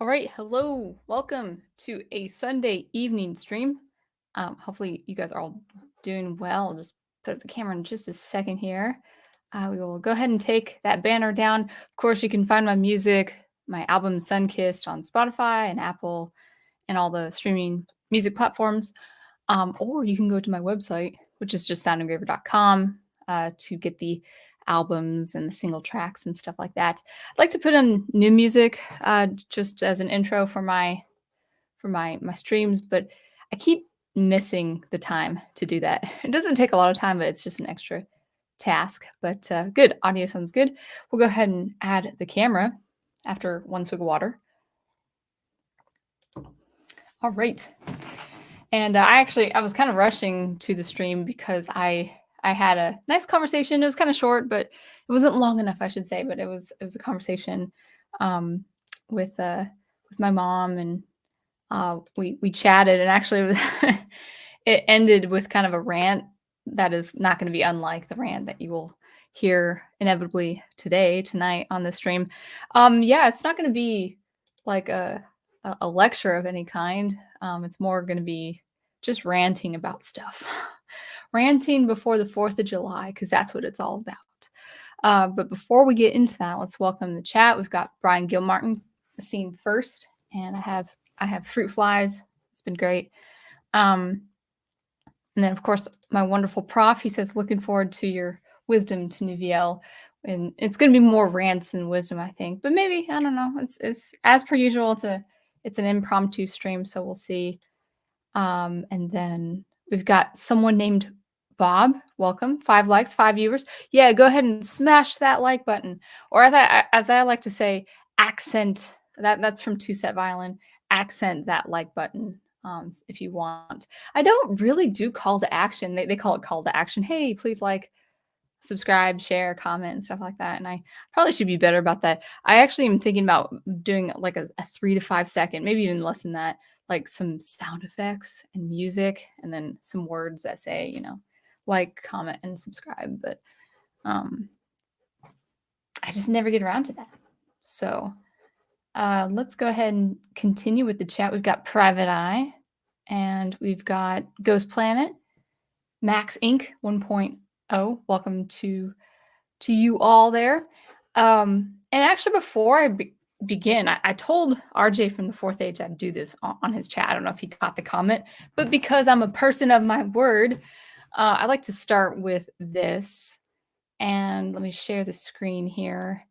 All right, hello, welcome to a Sunday evening stream. Hopefully you guys are all doing well. I'll just put up the camera in just a second here. We will go ahead and take that banner down. Of course, you can find my music, my album Sunkissed on Spotify and Apple and all the streaming music platforms. Or you can go to my website, which is just soundengraver.com, to get the albums and the single tracks and stuff like that. I'd like to put in new music just as an intro for my streams, but I keep missing the time to do that. It doesn't take a lot of time, but it's just an extra task. But good, audio sounds good. We'll go ahead and add the camera after one swig of water. All right. And I was kind of rushing to the stream because I had a nice conversation. It was kind of short, but it wasn't long enough, I should say. But it was a conversation with my mom, and we chatted, and actually it ended with kind of a rant that is not going to be unlike the rant that you will hear inevitably tonight on this stream. Yeah, it's not going to be like a lecture of any kind. It's more going to be just ranting about stuff. Ranting before the 4th of July, because that's what it's all about. But before we get into that, let's welcome the chat. We've got Brian Gilmartin seen first, and I have Fruit Flies. It's been great. And then, of course, my wonderful prof, he says, looking forward to your wisdom to Nuviel. And it's going to be more rants than wisdom, I think. But maybe, I don't know. It's as per usual. It's an impromptu stream, so we'll see. And then we've got someone named Bob. Welcome. 5 likes, 5 viewers. Yeah, go ahead and smash that like button. Or as I like to say, accent. That's from Two Set Violin. Accent that like button if you want. I don't really do call to action. They call it call to action. Hey, please like, subscribe, share, comment, and stuff like that. And I probably should be better about that. I actually am thinking about doing like a 3 to 5 second, maybe even less than that, like some sound effects and music, and then some words that say, like, comment, and subscribe. But I just never get around to that. So let's go ahead and continue with the chat. We've got Private Eye, and we've got Ghost Planet, Max Inc. 1.0. Welcome to you all there. And actually, before I begin, I told RJ from the Fourth Age I'd do this on his chat. I don't know if he got the comment, but because I'm a person of my word, I like to start with this. And let me share the screen here.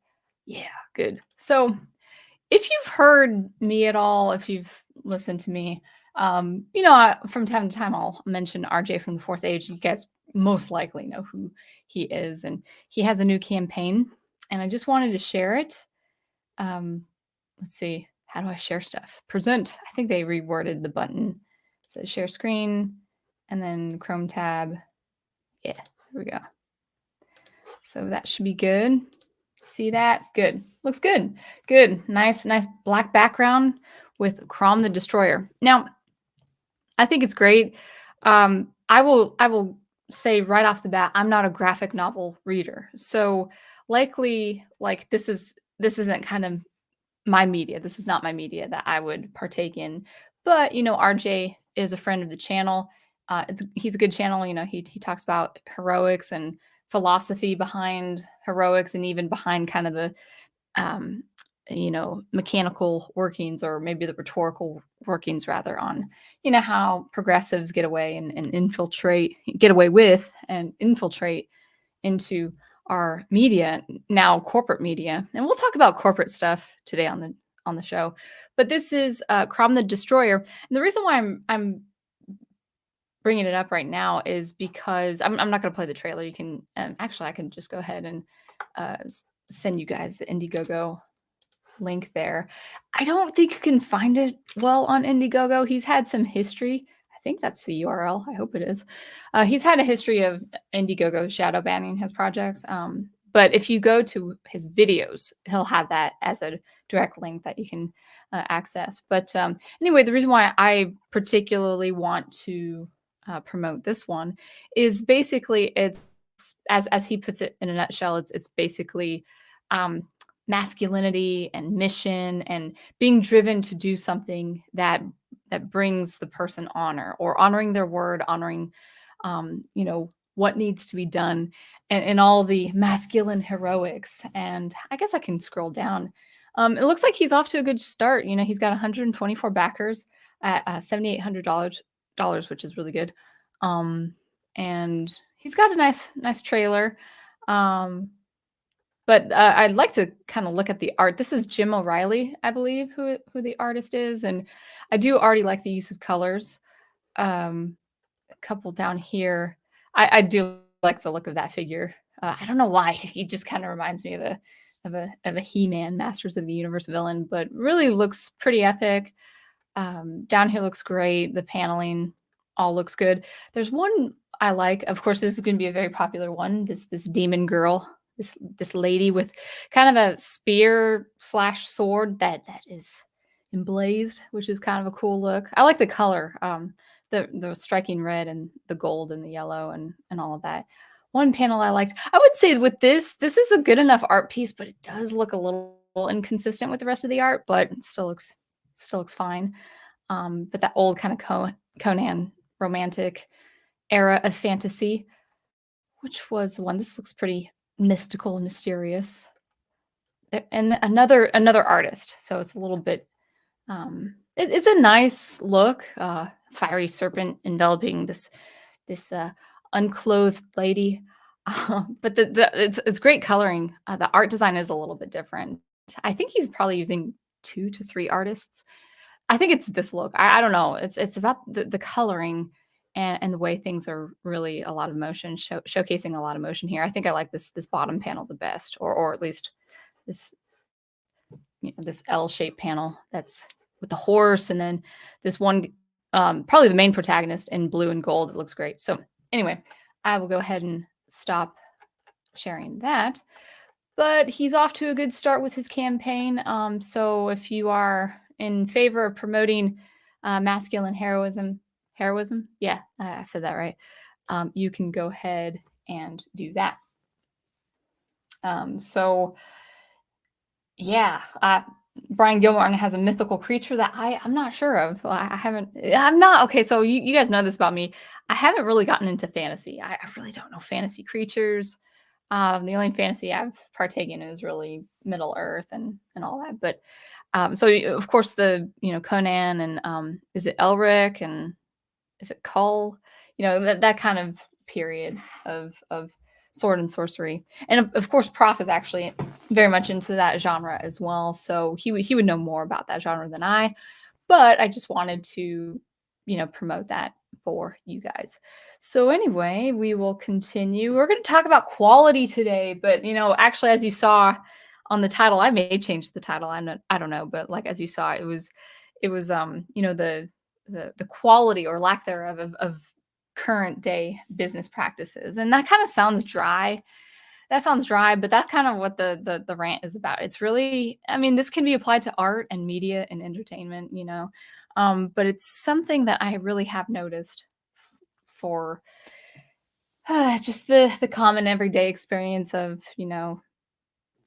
Yeah, good. So if you've heard me at all, if you've listened to me, from time to time I'll mention RJ from the Fourth Age. You guys most likely know who he is, and he has a new campaign, and I just wanted to share it. Let's see, how do I share stuff? Present. I think they reworded the button. So share screen, and then Chrome tab. Yeah, there we go. So that should be good. See that? Good. Looks good. Good. Nice black background with Crom the Destroyer. Now, I think it's great. I will say right off the bat, I'm not a graphic novel reader. So likely, like, this isn't kind of my media. This is not my media that I would partake in. But RJ is a friend of the channel. He's a good channel. He talks about heroics and philosophy behind heroics, and even behind kind of the mechanical workings, or maybe the rhetorical workings rather, on how progressives get away get away with and infiltrate into our media, now corporate media. And we'll talk about corporate stuff today on the show. But this is Crom the Destroyer, and the reason why I'm bringing it up right now is because I'm not going to play the trailer. You can actually, I can just go ahead and send you guys the Indiegogo link there. I don't think you can find it well on Indiegogo. He's had some history. I think that's the URL. I hope it is. He's had a history of Indiegogo shadow banning his projects. But if you go to his videos, he'll have that as a direct link that you can access. But anyway, the reason why I particularly want to promote this one is basically, it's as he puts it in a nutshell, it's basically masculinity and mission, and being driven to do something that brings the person honor, or honoring their word, honoring what needs to be done, and all the masculine heroics. And I guess I can scroll down. It looks like he's off to a good start. He's got 124 backers at $7,800, which is really good. And he's got a nice trailer. But I'd like to kind of look at the art. This is Jim O'Reilly, I believe, who the artist is. And I do already like the use of colors. A couple down here. I do like the look of that figure. I don't know why. He just kind of reminds me of a He-Man, Masters of the Universe villain, but really looks pretty epic. Down here looks great. The paneling all looks good. There's one I like. Of course, this is going to be a very popular one. This demon girl. This lady with kind of a spear / sword that is emblazed, which is kind of a cool look. I like the color, the striking red and the gold and the yellow and all of that. One panel I liked, I would say with this is a good enough art piece, but it does look a little inconsistent with the rest of the art, but still looks fine. But that old kind of Conan romantic era of fantasy, which was the one. This looks pretty mystical and mysterious. And another artist, so it's a little bit it's a nice look. Fiery serpent enveloping this this unclothed lady. But it's great coloring. The art design is a little bit different. I think he's probably using 2 to 3 artists. I think it's this look. I don't know. It's about the coloring and the way things are really a lot of motion, showcasing a lot of motion here. I think I like this bottom panel the best, or at least this this L-shaped panel that's with the horse, and then this one, probably the main protagonist in blue and gold. It looks great. So anyway, I will go ahead and stop sharing that. But he's off to a good start with his campaign. So if you are in favor of promoting masculine heroism, yeah, I said that right. You can go ahead and do that. So yeah, Brian Gilmartin has a mythical creature that I'm not sure of. Well, I'm not okay. So you guys know this about me. I haven't really gotten into fantasy. I really don't know fantasy creatures. The only fantasy I've partaken in is really Middle Earth and all that. But so of course Conan and is it Elric and is it Kull? That kind of period of sword and sorcery. And of course, Prof is actually very much into that genre as well. So he would know more about that genre than I. But I just wanted to, promote that for you guys. So anyway, we will continue. We're going to talk about quality today, but actually, as you saw on the title, I may change the title. I don't know, but like as you saw, it was the quality or lack thereof of current day business practices, and that kind of sounds dry. That sounds dry, but that's kind of what the rant is about. It's really, I mean, this can be applied to art and media and entertainment, but it's something that I really have noticed for just the common everyday experience of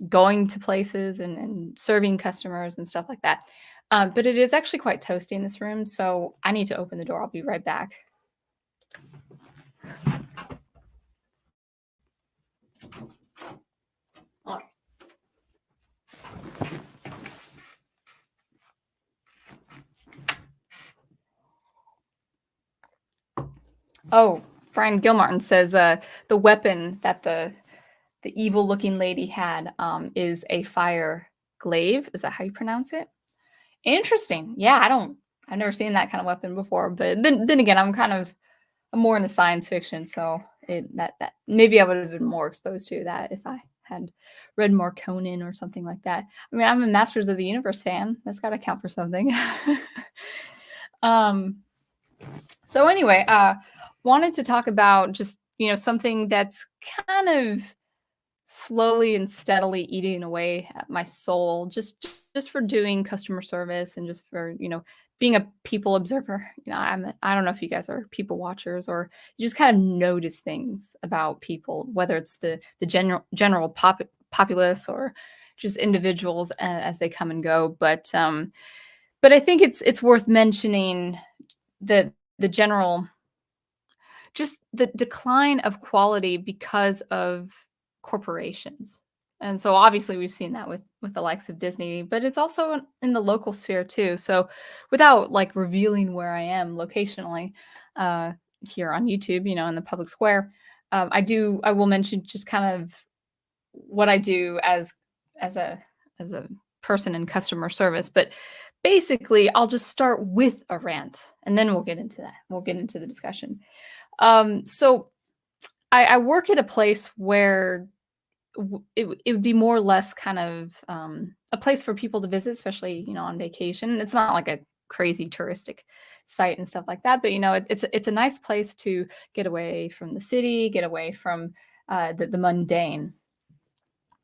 going to places and serving customers and stuff like that. But it is actually quite toasty in this room, so I need to open the door. I'll be right back. All right. Oh, Brian Gilmartin says the weapon that the evil-looking lady had is a fire glaive. Is that how you pronounce it? Interesting. Yeah, I've never seen that kind of weapon before. But then again, I'm more into science fiction, so that maybe I would have been more exposed to that if I had read more Conan or something like that. I mean, I'm a Masters of the Universe fan. That's got to count for something. um. So anyway, wanted to talk about just something that's kind of slowly and steadily eating away at my soul, just for doing customer service and just for being a people observer. I don't know if you guys are people watchers or you just kind of notice things about people, whether it's the general populace or just individuals as they come and go. But I think it's worth mentioning the general, just the decline of quality because of corporations. And so obviously we've seen that with the likes of Disney, but it's also in the local sphere too. So without like revealing where I am locationally, uh, here on YouTube, in the public square, I will mention just kind of what I do as a as a person in customer service. But basically, I'll just start with a rant, and then we'll get into that. We'll get into the discussion. So I work at a place where it would be more or less kind of a place for people to visit, especially on vacation. It's not like a crazy touristic site and stuff like that, but it's a nice place to get away from the city, get away from the mundane,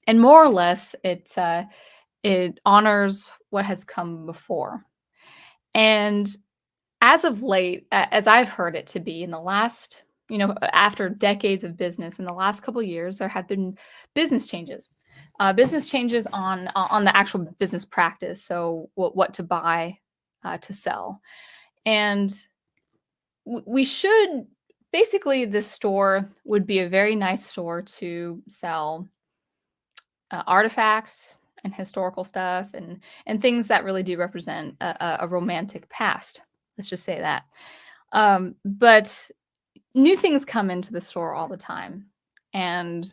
and more or less it honors what has come before. And as of late, as I've heard it to be in the last, after decades of business, in the last couple of years, there have been business changes. Business changes on the actual business practice. So what to buy, to sell, and we should basically, this store would be a very nice store to sell artifacts and historical stuff and things that really do represent a romantic past. Let's just say that. But new things come into the store all the time. And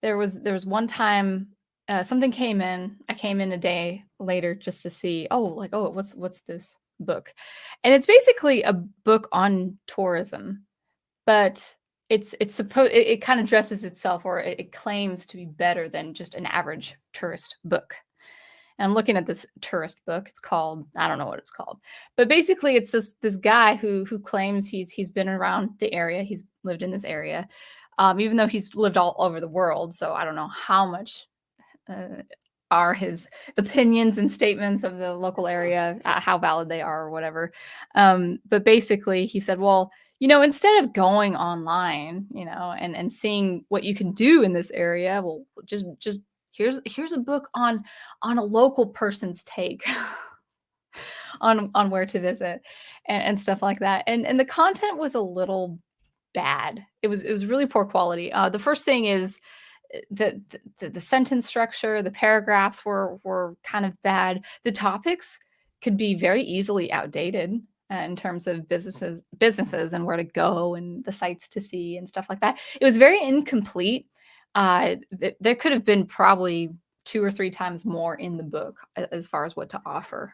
there was one time something came in. I came in a day later just to see, oh, like, oh, what's this book? And it's basically a book on tourism, but it's supposed it kind of dresses itself, or it claims to be better than just an average tourist book. And I'm looking at this tourist book. It's called, I don't know what it's called, but basically it's this guy who claims he's been around the area. He's lived in this area, even though he's lived all over the world. So I don't know how much uh, are his opinions and statements of the local area, how valid they are or whatever. But basically, he said, well, instead of going online, and seeing what you can do in this area, well, just here's a book on a local person's take on where to visit and stuff like that. And the content was a little bad. It was really poor quality. The first thing is the sentence structure, the paragraphs were kind of bad. The topics could be very easily outdated in terms of businesses and where to go and the sites to see and stuff like that. It was very incomplete. There could have been probably two or three times more in the book as far as what to offer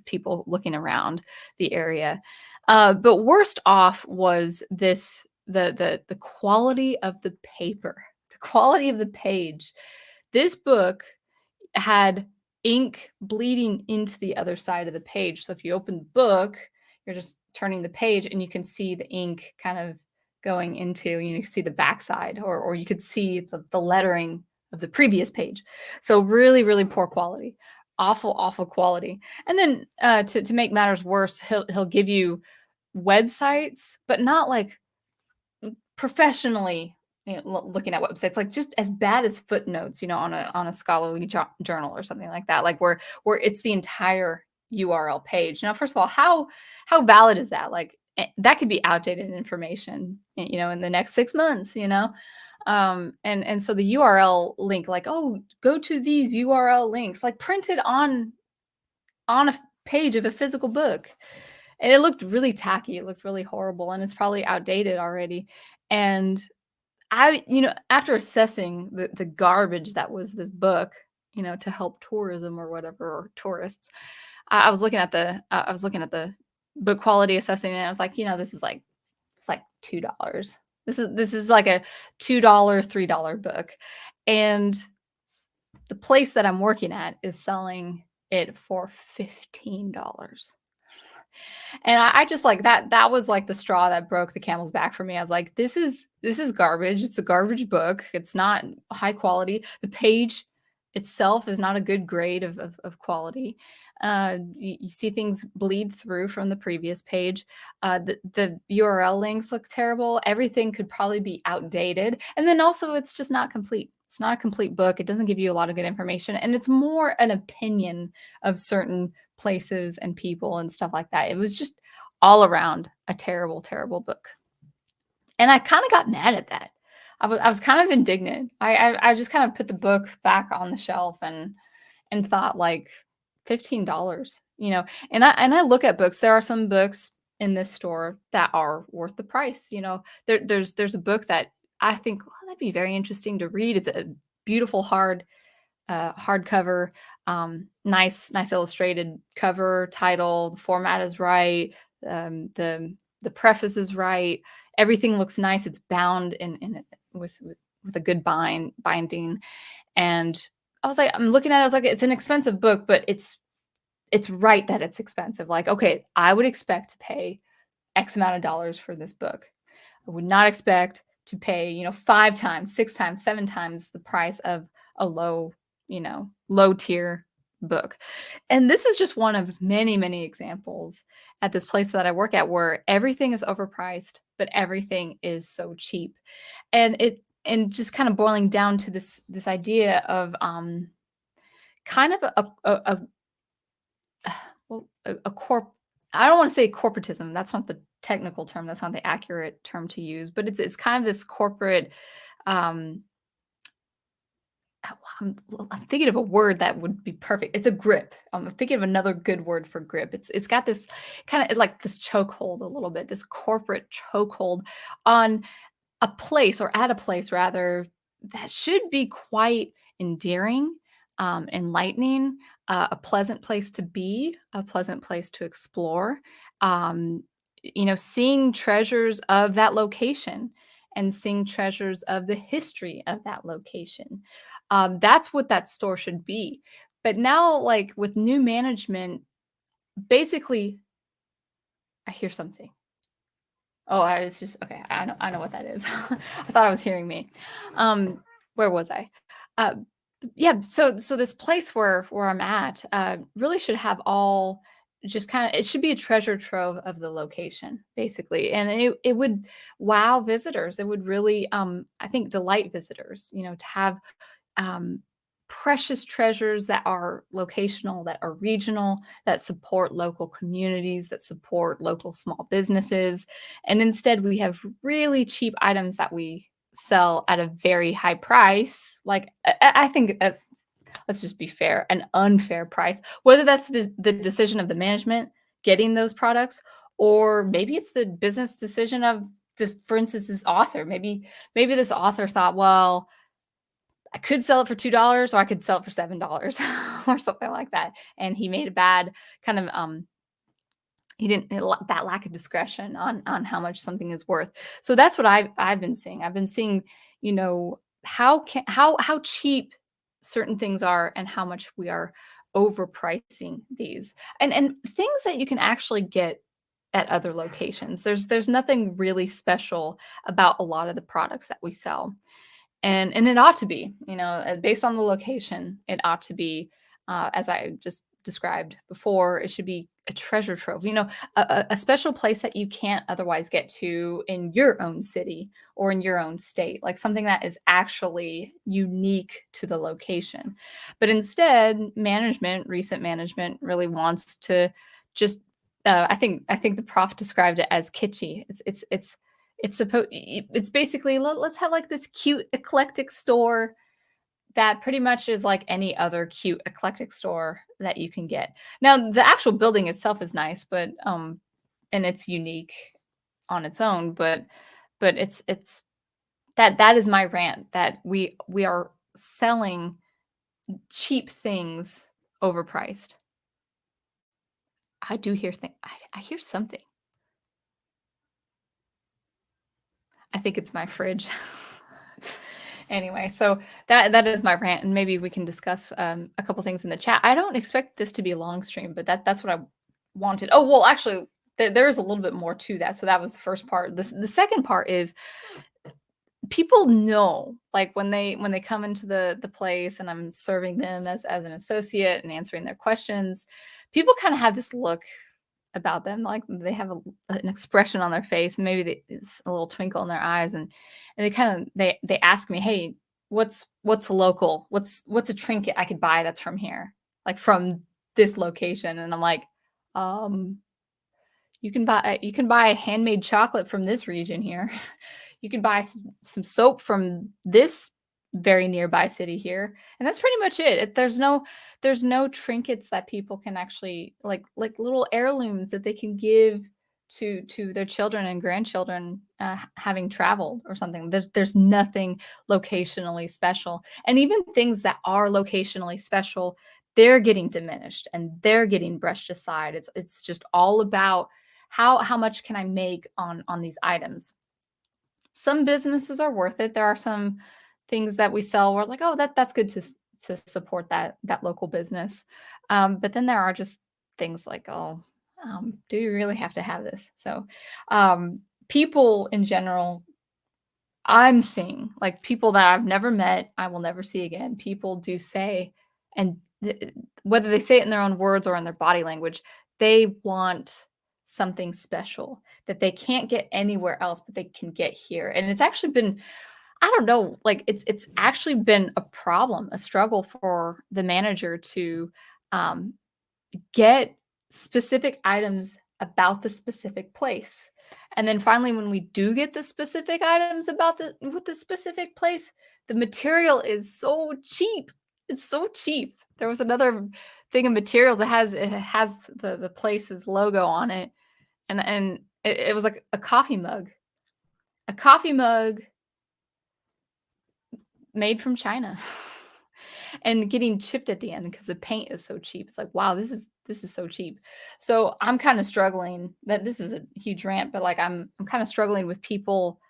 people looking around the area. But worst off was the quality of the paper, the quality of the page. This book had ink bleeding into the other side of the page. So if you open the book, you're just turning the page and you can see the ink kind of going into, you can see the backside, or you could see the lettering of the previous page. So really, really poor quality, awful, awful quality. And then to make matters worse, he'll give you websites, but not like professionally, looking at websites, like just as bad as footnotes, on a scholarly journal or something like that, like where it's the entire URL page. Now, first of all, how valid is that? Like that could be outdated information, in the next 6 months, and so the URL link, like, oh, go to these URL links, like printed on a page of a physical book. And it looked really tacky. It looked really horrible, and it's probably outdated already. And after assessing the garbage that was this book, to help tourism or whatever, or tourists, I was looking at the book quality assessing, and I was like, this is like, it's like $2. This is like a $2, $3 book, and the place that I'm working at is selling it for $15. And I just like that was like the straw that broke the camel's back for me. I was like, this is garbage. It's a garbage book. It's not high quality. The page itself is not a good grade of quality. You see things bleed through from the previous page. The URL links look terrible. Everything could probably be outdated. And then also, it's just not complete. It's not a complete book. It doesn't give you a lot of good information. And it's more an opinion of certain places and people and stuff like that. It was just all around a terrible, terrible book. And I kind of got mad at that. I was kind of indignant. I just kind of put the book back on the shelf and thought, like, $15, and I look at books. There are some books in this store that are worth the price. There's a book that I think, well, that'd be very interesting to read. It's a beautiful hardcover, nice illustrated cover, title. The format is right. The preface is right. Everything looks nice. It's bound in with a good binding. And I'm looking at it. I was like, it's an expensive book, but it's right that it's expensive. Like, okay, I would expect to pay X amount of dollars for this book. I would not expect to pay, 5 times, 6 times, 7 times the price of a low tier book. And this is just one of many, many examples at this place that I work at, where everything is overpriced, but everything is so cheap. And just kind of boiling down to this idea of kind of a corp I don't want to say corporatism. That's not the technical term. That's not the accurate term to use, but it's kind of this corporate, um I'm thinking of a word that would be perfect. It's a grip. I'm thinking of another good word for grip. It's got this kind of like this chokehold a little bit, this corporate chokehold on a place, or at a place rather, that should be quite endearing, enlightening, a pleasant place to be, a pleasant place to explore. Um, seeing treasures of that location and seeing treasures of the history of that location. That's what that store should be. But now, like with new management, basically, I hear something. Oh, I was just okay. I know what that is. I thought I was hearing me. Where was I? Uh, yeah. So this place where I'm at really should have all just kind of, it should be a treasure trove of the location basically, and it would wow visitors. It would really I think delight visitors. To have um, precious treasures that are locational, that are regional, that support local communities, that support local small businesses. And instead, we have really cheap items that we sell at a very high price. Like, I think, let's just be fair, an unfair price, whether that's the decision of the management getting those products, or maybe it's the business decision of this, for instance, this author. Maybe this author thought, well, I could sell it for $2 or I could sell it for $7 or something like that. And he made a bad kind of he didn't that lack of discretion on how much something is worth. So that's what I've been seeing. I've been seeing, how cheap certain things are and how much we are overpricing these. And things that you can actually get at other locations. There's nothing really special about a lot of the products that we sell, and it ought to be, based on the location, it ought to be, as I just described before, it should be a treasure trove, a special place that you can't otherwise get to in your own city or in your own state, like something that is actually unique to the location. But instead, recent management really wants to just, I think the prof described it as kitschy. It's basically, let's have like this cute eclectic store that pretty much is like any other cute eclectic store that you can get. Now, the actual building itself is nice, but and it's unique on its own, but it's that is my rant, that we are selling cheap things overpriced. I do hear I hear something. I think it's my fridge. Anyway, so that is my rant, and maybe we can discuss a couple things in the chat. I don't expect this to be a long stream, but that's what I wanted. Oh well, actually, there is a little bit more to that. So that was the first part. The second part is people know, like when they come into the place and I'm serving them as an associate and answering their questions, people kind of have this look about them, like they have an expression on their face, and maybe it's a little twinkle in their eyes, and they kind of they ask me, hey, what's local, what's a trinket I could buy that's from here, like from this location. And I'm like, um you can buy handmade chocolate from this region here. You can buy some soap from this very nearby city here, and that's pretty much it. There's no trinkets that people can actually, like little heirlooms that they can give to their children and grandchildren, having traveled or something. There's nothing locationally special, and even things that are locationally special, they're getting diminished and they're getting brushed aside. It's just all about how much can I make on these items. Some businesses are worth it. There are some things that we sell where like, oh, that's good to support that local business. But then there are just things like, oh, do you really have to have this? So people in general, I'm seeing, like, people that I've never met, I will never see again. People do say, and whether they say it in their own words or in their body language, they want something special that they can't get anywhere else, but they can get here. And it's actually been, I don't know, like it's actually been a problem, a struggle for the manager to um, get specific items about the specific place. And then finally, when we do get the specific items about the with the specific place, the material is so cheap. It's so cheap. There was another thing of materials. It has the place's logo on it, and it was like a coffee mug made from China. And getting chipped at the end because the paint is so cheap. It's like, wow, this is so cheap. So I'm kind of struggling. That this is a huge rant, but like I'm kind of struggling with people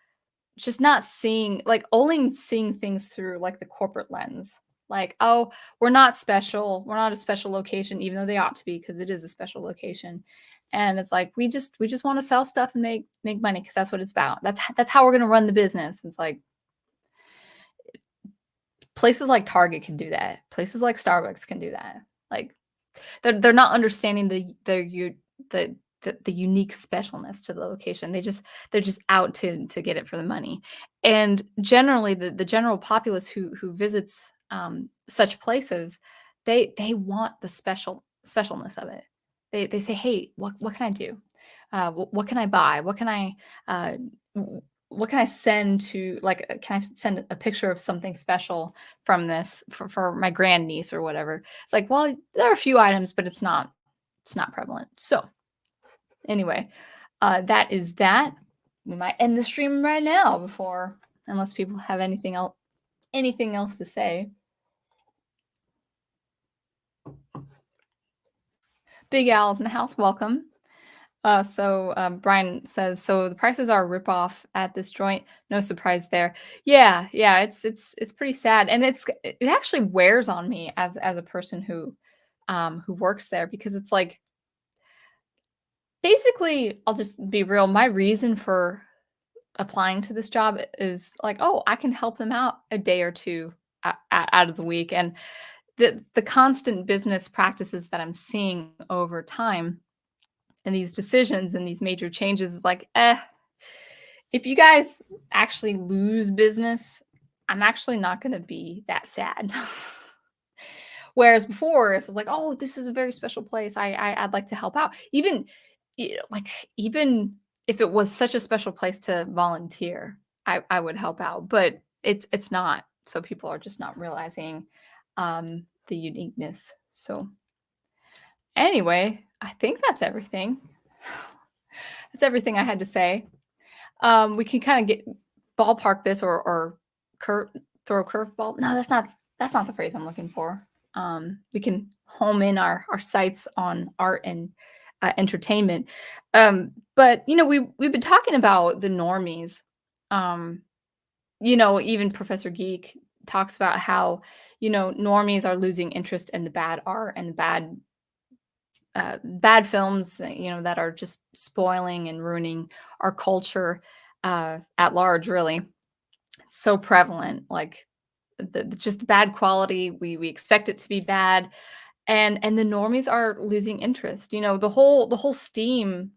just not seeing, like, only seeing things through like the corporate lens. Like, oh, we're not special. We're not a special location, even though they ought to be because it is a special location. And it's like we just want to sell stuff and make money because that's what it's about. That's how we're gonna run the business. It's like places like Target can do that. Places like Starbucks can do that. Like they're not understanding the the unique specialness to the location. They're just out to get it for the money. And generally the general populace who visits such places, they want the specialness of it. They say, "Hey, what can I do? What can I buy? Uh, what can I send to, like, can I send a picture of something special from this for my grandniece or whatever?" It's like, well, there are a few items, but it's not prevalent. So anyway, that is that. We might end the stream right now before, unless people have anything else to say. Big Al's in the house. Welcome. Brian says, so the prices are a ripoff at this joint. No surprise there. Yeah, yeah, it's pretty sad, and it actually wears on me as a person who works there because it's like basically, I'll just be real. My reason for applying to this job is like, oh, I can help them out a day or two out of the week, and the constant business practices that I'm seeing over time and these decisions and these major changes is like, if you guys actually lose business, I'm actually not going to be that sad. Whereas before, if it was like, oh, this is a very special place, I'd like to help out. Like even if it was such a special place to volunteer, I would help out. But it's not. So people are just not realizing the uniqueness. So anyway, I think that's everything. That's everything I had to say. We can kind of get ballpark this or throw a curveball. No, that's not the phrase I'm looking for. We can home in our sights on art and entertainment. But we've been talking about the normies. Even Professor Geek talks about how normies are losing interest in the bad art and the bad films, that are just spoiling and ruining our culture at large. Really, it's so prevalent. Like just the bad quality, we expect it to be bad, and the normies are losing interest. The whole steam.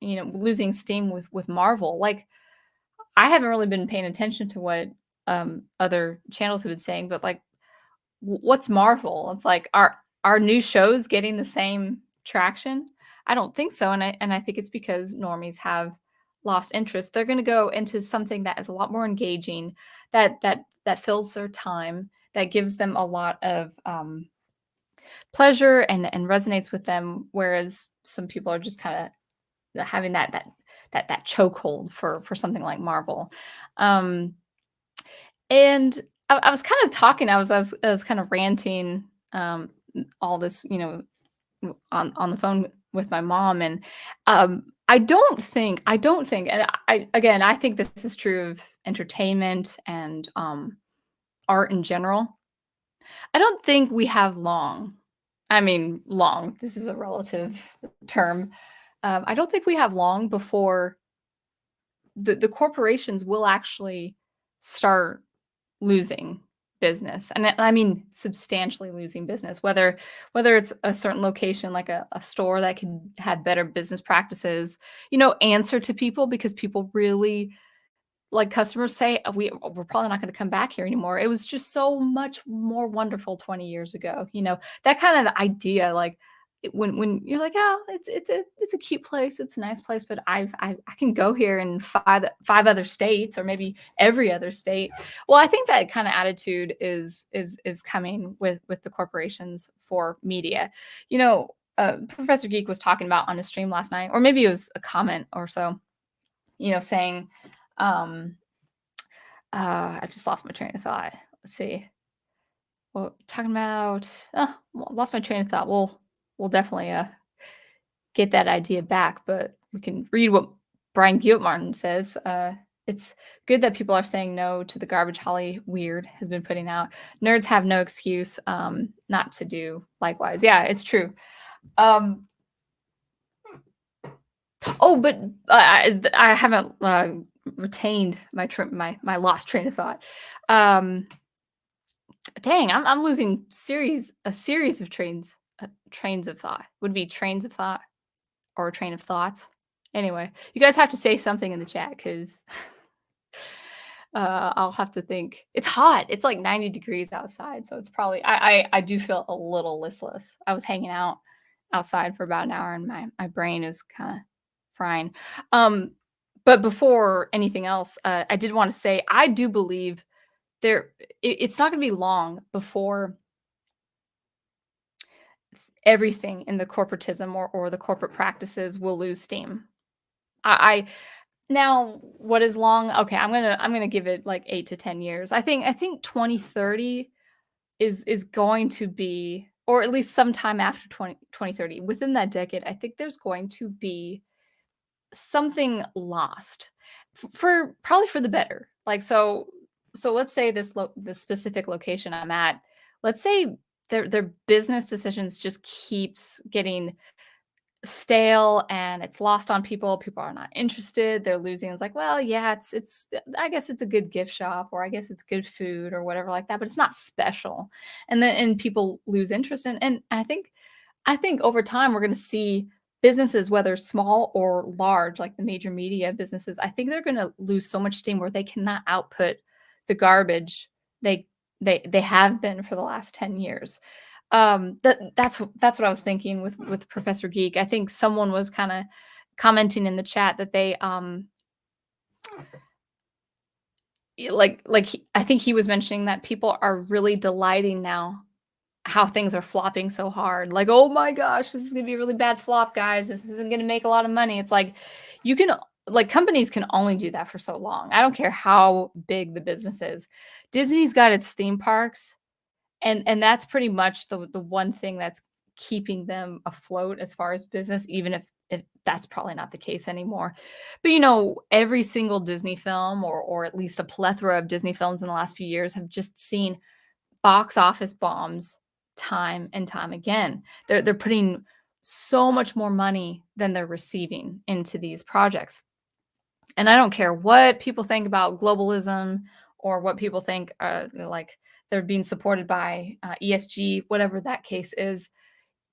Losing steam with Marvel. Like I haven't really been paying attention to what other channels have been saying, but like what's Marvel? It's like, are new shows getting the same traction? I don't think so, and I think it's because normies have lost interest. They're going to go into something that is a lot more engaging, that fills their time, that gives them a lot of pleasure and resonates with them. Whereas some people are just kind of having that chokehold for something like Marvel. Um, and I was kind of talking. I was kind of ranting all this, on the phone with my mom, and I don't think, and I think this is true of entertainment and art in general. I don't think we have long. I mean, long. This is a relative term. I don't think we have long before the corporations will actually start losing business, and I mean substantially losing business, whether it's a certain location like a store that can have better business practices, answer to people, because people really, like, customers say, we're probably not going to come back here anymore. It was just so much more wonderful 20 years ago, that kind of idea. Like, when you're like, "Oh, it's a cute place, it's a nice place, but I can go here in 5 other states or maybe every other state." Well, I think that kinda attitude is coming with the corporations for media. You know, Professor Geek was talking about on his stream last night, or maybe it was a comment or so, saying, um, I just lost my train of thought. Let's see. Well, talking about well, lost my train of thought. We'll definitely, get that idea back, but we can read what Brian Martin says. It's good that people are saying no to the garbage Holly Weird has been putting out. Nerds have no excuse not to do likewise. Yeah, it's true. Um, oh, but I haven't retained my lost train of thought. Um, Dang, I'm losing a series of trains of thought. Would be trains of thought or a train of thoughts. Anyway, you guys have to say something in the chat because I'll have to think. It's hot. It's like 90 degrees outside, so it's probably I do feel a little listless. I was hanging out outside for about an hour, and my brain is kind of frying. Um, but before anything else, I did want to say I do believe it's not going to be long before everything in the corporatism or the corporate practices will lose steam. I now what is long? Okay, I'm gonna give it like 8 to 10 years. I think 2030 is going to be, or at least sometime after 2030, within that decade. I think there's going to be something lost for probably for the better. Like so let's say this specific location I'm at, let's say their business decisions just keeps getting stale and it's lost on people. People are not interested. They're losing. It's like, well, yeah, it's I guess it's a good gift shop, or I guess it's good food or whatever like that, but it's not special. And people lose interest and I think over time we're going to see businesses, whether small or large, like the major media businesses, I think they're going to lose so much steam where they cannot output the garbage they they have been for the last 10 years. That's what I was thinking with Professor Geek. I think someone was kind of commenting in the chat that they I think he was mentioning that people are really delighting now how things are flopping so hard. Like, "Oh my gosh, this is gonna be a really bad flop, guys. This isn't gonna make a lot of money." It's like you can like companies can only do that for so long. I don't care how big the business is. Disney's got its theme parks, and that's pretty much the one thing that's keeping them afloat as far as business, even if that's probably not the case anymore. But every single Disney film or at least a plethora of Disney films in the last few years have just seen box office bombs time and time again. They're putting so much more money than they're receiving into these projects. And I don't care what people think about globalism or what people think like they're being supported by ESG, whatever that case is.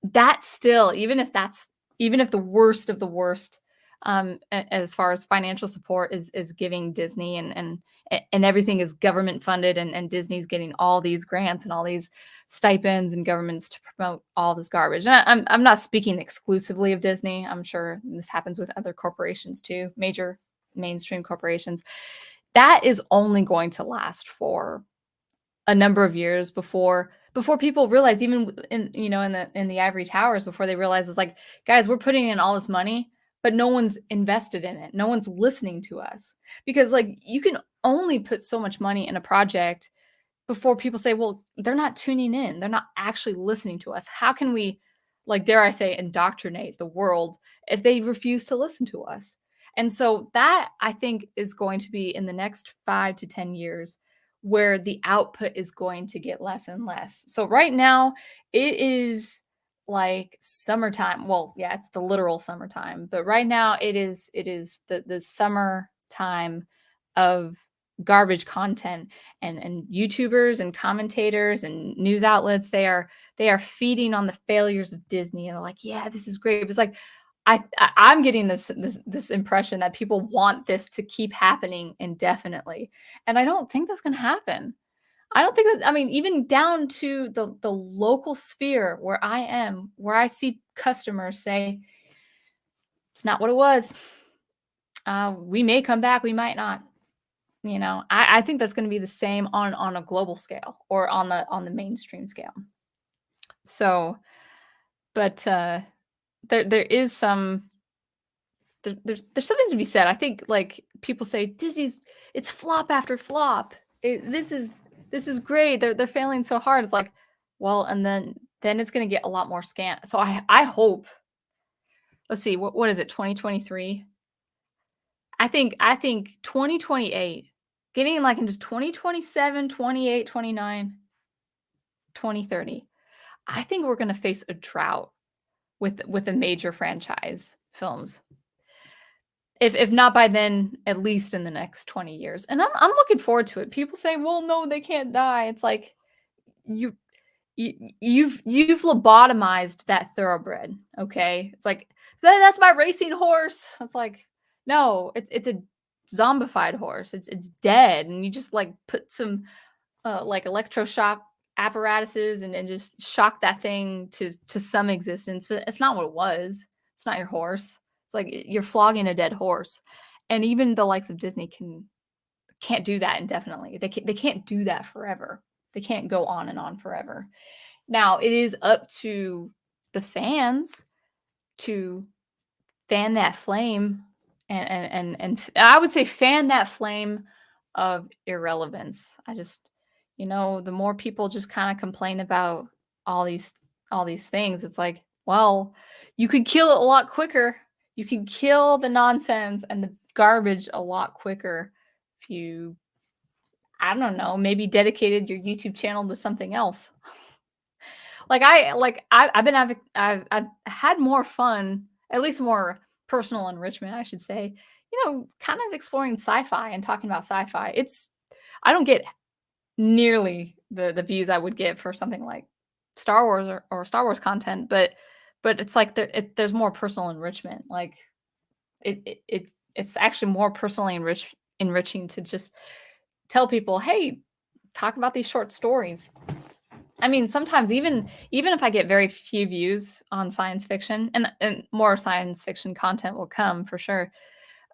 That still, even if the worst of the worst, as far as financial support is giving Disney and everything is government funded and Disney's getting all these grants and all these stipends and governments to promote all this garbage. And I'm not speaking exclusively of Disney. I'm sure this happens with other corporations too, major mainstream corporations. That is only going to last for a number of years before people realize, even in the ivory towers, before they realize it's like, guys, we're putting in all this money but no one's invested in it, no one's listening to us, because like you can only put so much money in a project before people say, well, they're not tuning in, they're not actually listening to us. How can we, like, dare I say, indoctrinate the world if they refuse to listen to us? And so that, I think, is going to be in the next 5 to 10 years where the output is going to get less and less. So right now it is like summertime. Well, yeah, it's the literal summertime, but right now it is the summertime of garbage content, and YouTubers and commentators and news outlets, they are feeding on the failures of Disney, and they're like, yeah, this is great. It's like I'm getting this impression that people want this to keep happening indefinitely, and I don't think that's going to happen. I don't think that, I mean, even down to the local sphere where I am, where I see customers say, "It's not what it was. We may come back, we might not." You know, I think that's gonna be the same on a global scale or on the mainstream scale. So, but, there is some there's something to be said. I think, like, people say, "Disney's it's flop after flop. This is great. They're failing so hard." It's like, well, and then it's gonna get a lot more so I hope, let's see, what is it, 2023? I think 2028, getting, like, into 2027, 28, 29, 2030, I think we're gonna face a drought with the major franchise films. If not by then, at least in the next 20 years, and I'm looking forward to it. People say, "Well, no, they can't die." It's like, you you've lobotomized that thoroughbred, okay? It's like, That's my racing horse." It's like, "No, it's a zombified horse. It's dead, and you just, like, put some, like, electroshock apparatuses and just shock that thing to some existence, but it's not what it was. It's not your horse. It's like you're flogging a dead horse." And even the likes of Disney can't do that indefinitely. They can't do that forever. They can't go on and on forever. Now, it is up to the fans to fan that flame, I would say fan that flame of irrelevance. The more people just kind of complain about all these all these things, it's like, well, you could kill it a lot quicker. You can kill the nonsense and the garbage a lot quicker if you, I don't know, maybe dedicated your YouTube channel to something else. I've been having I've had more fun, at least more personal enrichment, I should say, kind of exploring sci-fi and talking about sci-fi. I don't get nearly the views I would get for something like Star Wars or Star Wars content, but it's like there's more personal enrichment. Like it's actually more personally enriching to just tell people, "Hey, talk about these short stories." I mean, sometimes even if I get very few views on science fiction, and more science fiction content will come for sure,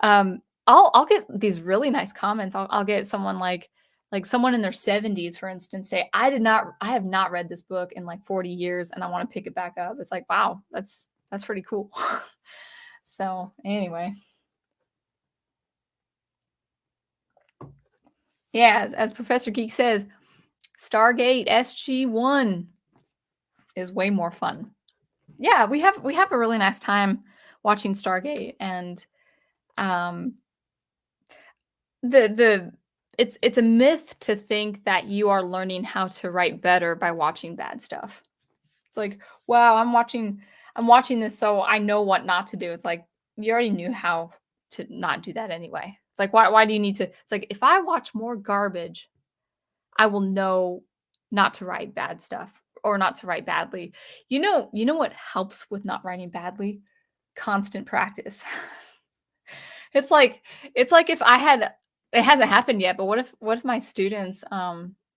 I'll get these really nice comments. I'll get someone like someone in their 70s, for instance, say, I have not read this book in like 40 years, and I want to pick it back up." It's like, wow, that's pretty cool. So anyway, yeah, as Professor Geek says, Stargate SG-1 is way more fun. Yeah, we have a really nice time watching Stargate, and um the it's a myth to think that you are learning how to write better by watching bad stuff. It's like, "Wow, I'm watching this so I know what not to do." It's like, you already knew how to not do that anyway. It's like, why do you need to, it's like, if I watch more garbage, I will know not to write bad stuff or not to write badly. You know what helps with not writing badly? Constant practice. It's like if I had, it hasn't happened yet, but what if my students,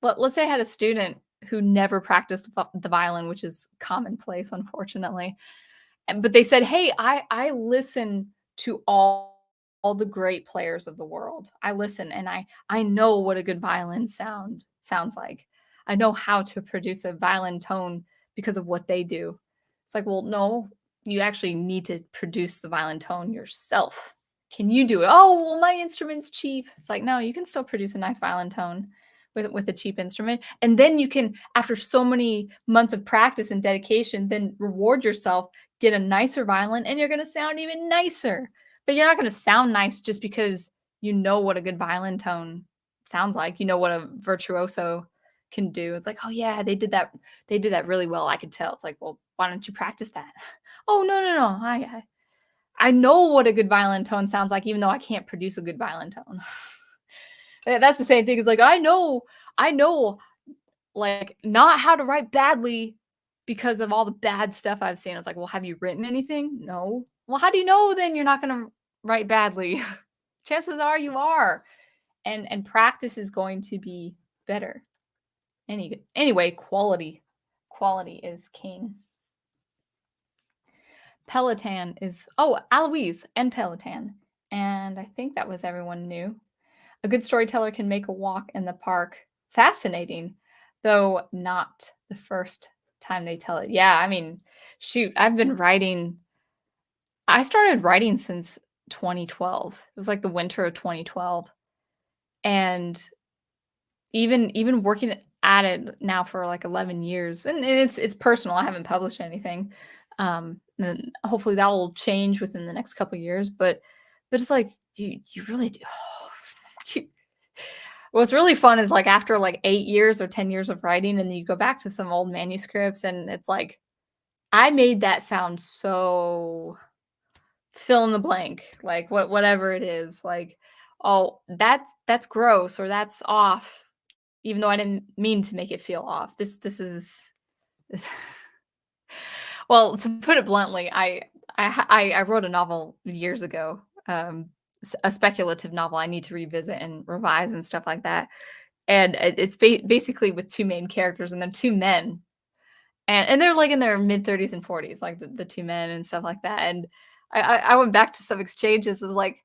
let's say I had a student who never practiced the violin, which is commonplace, unfortunately. But they said, "Hey, I listen to all the great players of the world. I listen, and I know what a good violin sounds like. I know how to produce a violin tone because of what they do." It's like, well, no, you actually need to produce the violin tone yourself. Can you do it? "Oh, well, my instrument's cheap." It's like, no, you can still produce a nice violin tone with a cheap instrument. And then you can, after so many months of practice and dedication, then reward yourself, get a nicer violin, and you're going to sound even nicer. But you're not going to sound nice just because you know what a good violin tone sounds like. You know what a virtuoso can do. It's like, "Oh yeah, they did that really well. I could tell." It's like, well, why don't you practice that? "Oh, no, no, no. I know what a good violin tone sounds like, even though I can't produce a good violin tone." That's the same thing. It's like, I know, like, not how to write badly because of all the bad stuff I've seen. It's like, well, have you written anything? No. Well, how do you know then you're not gonna write badly? Chances are you are. And practice is going to be better. Anyway, quality is king. Peloton is Aloise and Peloton, and I think that was everyone knew. A good storyteller can make a walk in the park fascinating, though not the first time they tell it. Yeah, I mean, shoot, I started writing since 2012. It was like the winter of 2012. And even working at it now for like 11 years, and it's personal. I haven't published anything. And hopefully that will change within the next couple years. But it's like you really do. What's really fun is like after like 8 years or 10 years of writing, and then you go back to some old manuscripts, and it's like I made that sound so fill in the blank, like whatever it is, like, oh, that's gross or that's off, even though I didn't mean to make it feel off. This is this. Well, to put it bluntly, I wrote a novel years ago, a speculative novel I need to revisit and revise and stuff like that. And it's basically with two main characters, and they're two men, and they're like in their mid 30s and 40s, like the two men and stuff like that. And I went back to some exchanges. It was like,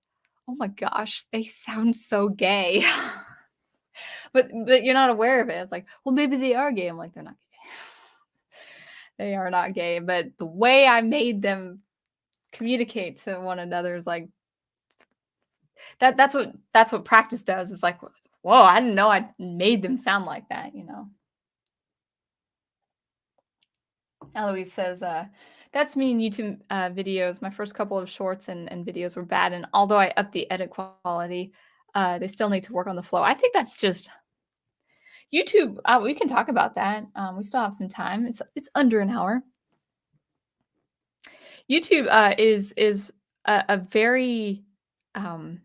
oh my gosh, they sound so gay. But you're not aware of it. It's like, well, maybe they are gay. I'm like, they're not gay. They are not gay. But the way I made them communicate to one another is like that's what practice does. It's like, whoa, I didn't know I made them sound like that, you know. Eloise says, that's me in YouTube videos. My first couple of shorts and videos were bad. And although I upped the edit quality, they still need to work on the flow. I think that's just YouTube. We can talk about that. We still have some time. It's under an hour. YouTube is a very, how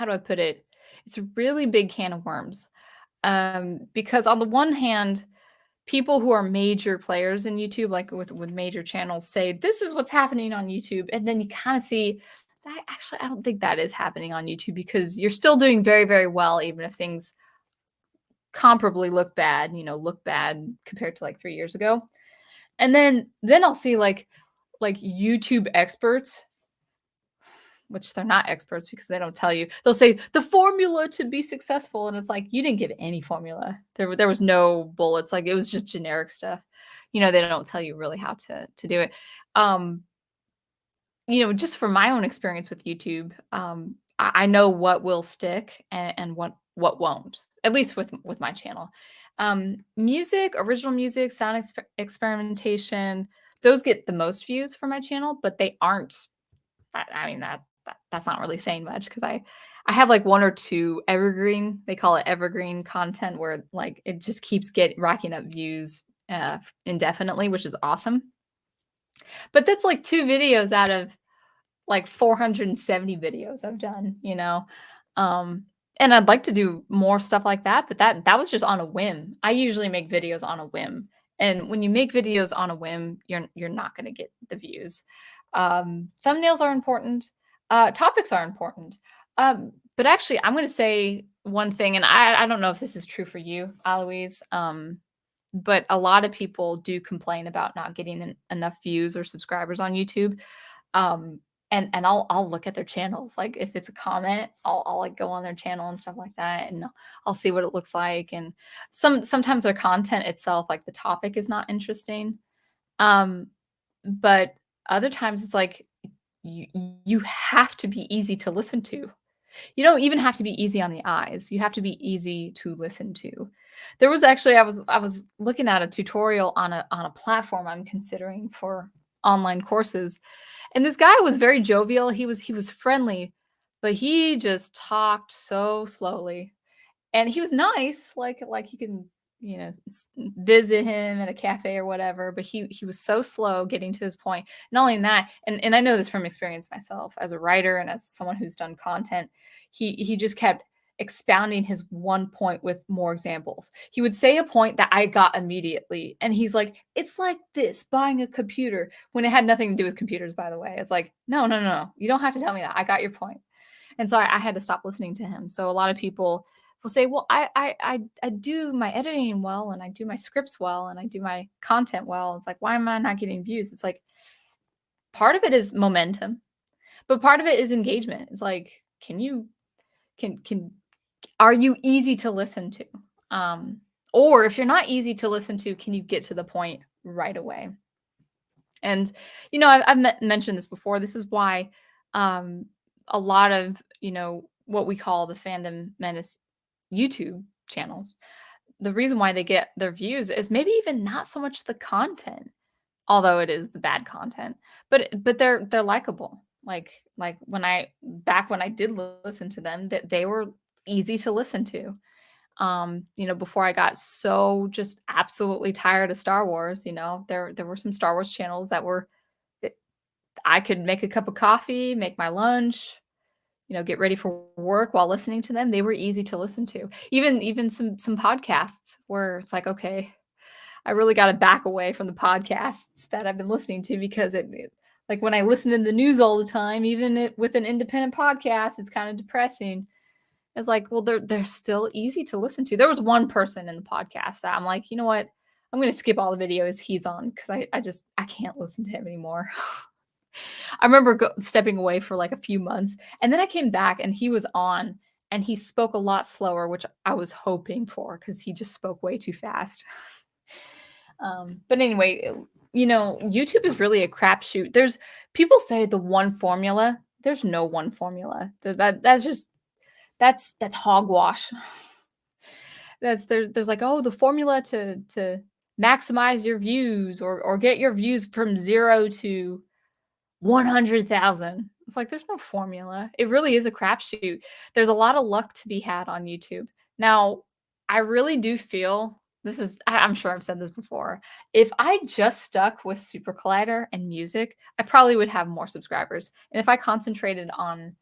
do I put it? It's a really big can of worms. Because on the one hand, people who are major players in YouTube, like with major channels, say this is what's happening on YouTube, and then you kind of see that actually I don't think that is happening on YouTube, because you're still doing very, very well, even if things comparably look bad compared to like 3 years ago. And then I'll see like YouTube experts, which they're not experts because they don't tell you. They'll say the formula to be successful, and it's like you didn't give any formula. There was no bullets. Like it was just generic stuff. They don't tell you really how to do it. Just from my own experience with YouTube, I know what will stick and what won't. At least with my channel. Music, original music, sound experimentation, those get the most views for my channel, but they aren't. I mean that's not really saying much, because I have like one or two evergreen, they call it evergreen content, where like it just keeps racking up views indefinitely, which is awesome. But that's like 2 videos out of like 470 videos I've done, and I'd like to do more stuff like that, but that was just on a whim. I usually make videos on a whim. And when you make videos on a whim, you're not going to get the views. Thumbnails are important. Topics are important. But actually, I'm going to say one thing, and I don't know if this is true for you, Aloise, but a lot of people do complain about not getting enough views or subscribers on YouTube. And I'll look at their channels. Like if it's a comment, I'll like go on their channel and stuff like that, and I'll see what it looks like. And sometimes their content itself, like the topic, is not interesting. But other times it's like you have to be easy to listen to. You don't even have to be easy on the eyes. You have to be easy to listen to. There was actually I was looking at a tutorial on a platform I'm considering for online courses, and this guy was very jovial. He was friendly, but he just talked so slowly. And he was nice, like you can, visit him at a cafe or whatever, but he was so slow getting to his point. Not only that, and I know this from experience myself as a writer and as someone who's done content, he just kept expounding his one point with more examples. He would say a point that I got immediately, and he's like, it's like this, buying a computer, when it had nothing to do with computers, by the way. It's like, no, you don't have to tell me that. I got your point. And so I had to stop listening to him. So a lot of people, will say, "Well, I do my editing well, and I do my scripts well, and I do my content well." It's like, "Why am I not getting views?" It's like, part of it is momentum, but part of it is engagement. It's like, can you can are you easy to listen to? Um, or if you're not easy to listen to, can you get to the point right away? And I've mentioned this before. This is why um, a lot of what we call the fandom menace YouTube channels. The reason why they get their views is maybe even not so much the content, although it is the bad content, but they're likable. Like when I did listen to them, that they were easy to listen to. Before I got so just absolutely tired of Star Wars, there were some Star Wars channels that I could make a cup of coffee, make my lunch, get ready for work while listening to them. They were easy to listen to. Even some podcasts where it's like, okay, I really got to back away from the podcasts that I've been listening to because like when I listen to the news all the time, even with an independent podcast, it's kind of depressing. It's like, well, they're still easy to listen to. There was one person in the podcast that I'm like, you know what? I'm going to skip all the videos he's on because I can't listen to him anymore. I remember stepping away for like a few months, and then I came back and he was on, and he spoke a lot slower, which I was hoping for because he just spoke way too fast. But anyway, YouTube is really a crapshoot. There's people say the one formula. There's no one formula. That's hogwash. There's like, oh, the formula to maximize your views or get your views from 0 to 100,000. It's like there's no formula. It really is a crapshoot. There's a lot of luck to be had on YouTube. Now, I really do feel I'm sure I've said this before. If I just stuck with SuperCollider and music, I probably would have more subscribers. And if I concentrated on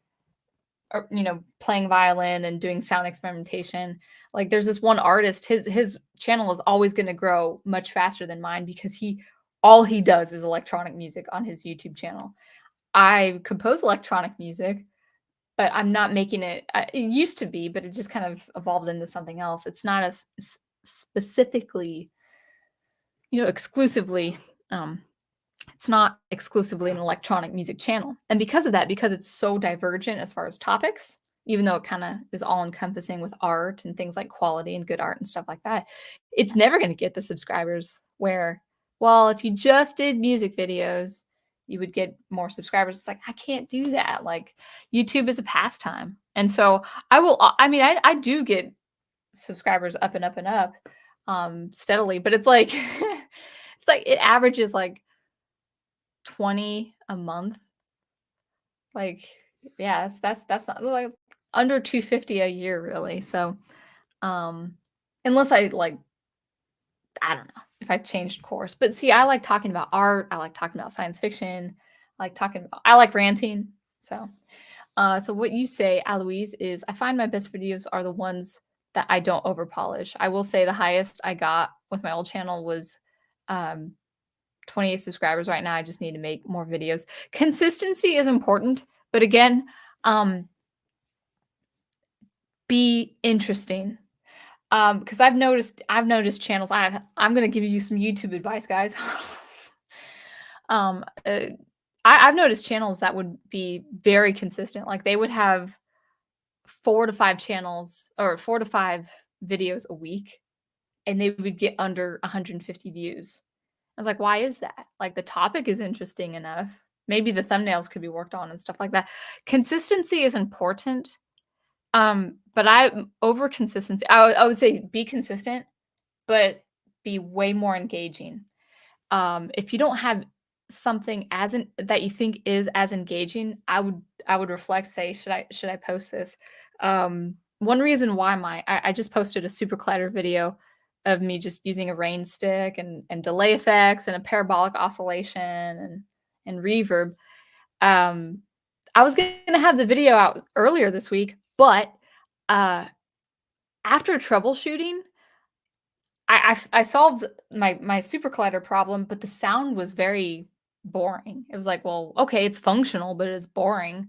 playing violin and doing sound experimentation, like there's this one artist, his channel is always going to grow much faster than mine because all he does is electronic music on his YouTube channel. I compose electronic music, but I'm not making it. It used to be, but it just kind of evolved into something else. It's not as specifically, exclusively. It's not exclusively an electronic music channel, and because of that, because it's so divergent as far as topics, even though it kind of is all encompassing with art and things like quality and good art and stuff like that, it's never going to get the subscribers where, well, if you just did music videos, you would get more subscribers. It's like, I can't do that. Like, YouTube is a pastime. And so I do get subscribers up and up and up steadily, but it's like it's like it averages like 20 a month. Like, yeah, that's not like under 250 a year really. So unless I don't know if I changed course. But see, I like talking about art, I like talking about science fiction, I like ranting. So what you say, Aloise, is I find my best videos are the ones that I don't over polish. I will say the highest I got with my old channel was 28 subscribers. Right now I just need to make more videos. Consistency is important, but again, be interesting. Because I've noticed channels. I'm gonna give you some YouTube advice, guys. um, uh, I've noticed channels that would be very consistent. Like they would have 4 to 5 channels or 4 to 5 videos a week, and they would get under 150 views. I was like, why is that? Like the topic is interesting enough. Maybe the thumbnails could be worked on and stuff like that. Consistency is important. But over consistency, I would say be consistent, but be way more engaging. If you don't have something that you think is as engaging, I would reflect, say, should I post this? One reason why I just posted a SuperCollider video of me just using a rain stick and delay effects and a parabolic oscillation and reverb. I was gonna have the video out earlier this week, but after troubleshooting, I solved my SuperCollider problem, but the sound was very boring. It was like, well, okay, it's functional, but it's boring.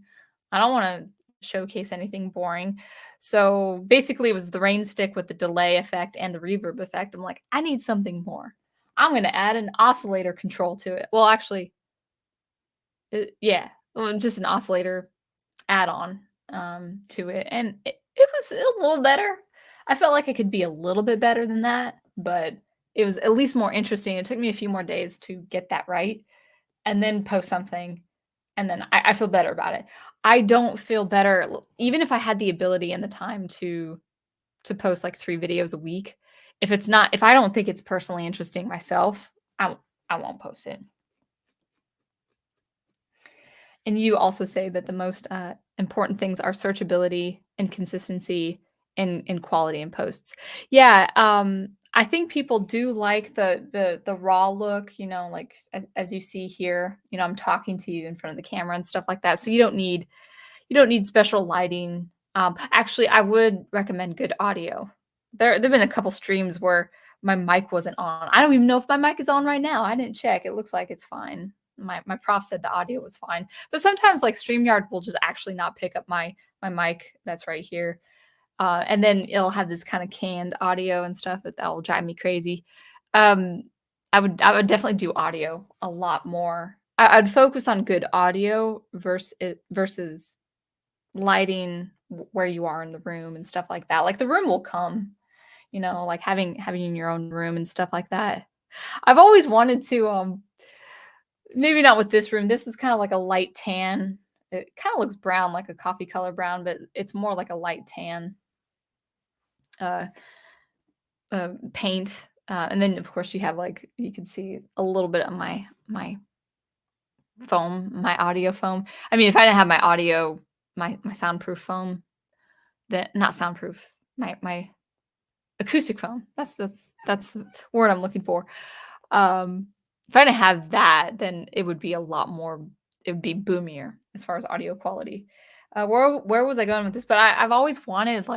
I don't want to showcase anything boring. So basically, it was the rain stick with the delay effect and the reverb effect. I'm like, I need something more. I'm going to add an oscillator control to it. Well, actually, yeah, well, just an oscillator add-on to it, and it was a little better. I felt like it could be a little bit better than that, but it was at least more interesting. It took me a few more days to get that right, and then post something, and then I feel better about it. I don't feel better even if I had the ability and the time to post like 3 videos a week. If I don't think it's personally interesting myself, I won't post it. And you also say that the most important things are searchability and consistency and quality in posts. Yeah, I think people do like the raw look, like as you see here, I'm talking to you in front of the camera and stuff like that. So you don't need special lighting. Actually, I would recommend good audio. There've been a couple streams where my mic wasn't on. I don't even know if my mic is on right now. I didn't check. It looks like it's fine. My prof said the audio was fine. But sometimes like StreamYard will just actually not pick up my mic that's right here. And then it'll have this kind of canned audio and stuff, but that'll drive me crazy. Um, I would definitely do audio a lot more. I'd focus on good audio versus lighting where you are in the room and stuff like that. Like the room will come, like having your own room and stuff like that. I've always wanted to maybe not with this room. This is kind of like a light tan. It kind of looks brown, like a coffee color brown, but it's more like a light tan uh, paint. And then of course you can see a little bit of my foam, my audio foam. I mean, if I didn't have my audio, my soundproof foam, that not soundproof, my acoustic foam. That's the word I'm looking for. If I didn't have that, then it would be a lot more. It would be boomier as far as audio quality. Where was I going with this? But I've always wanted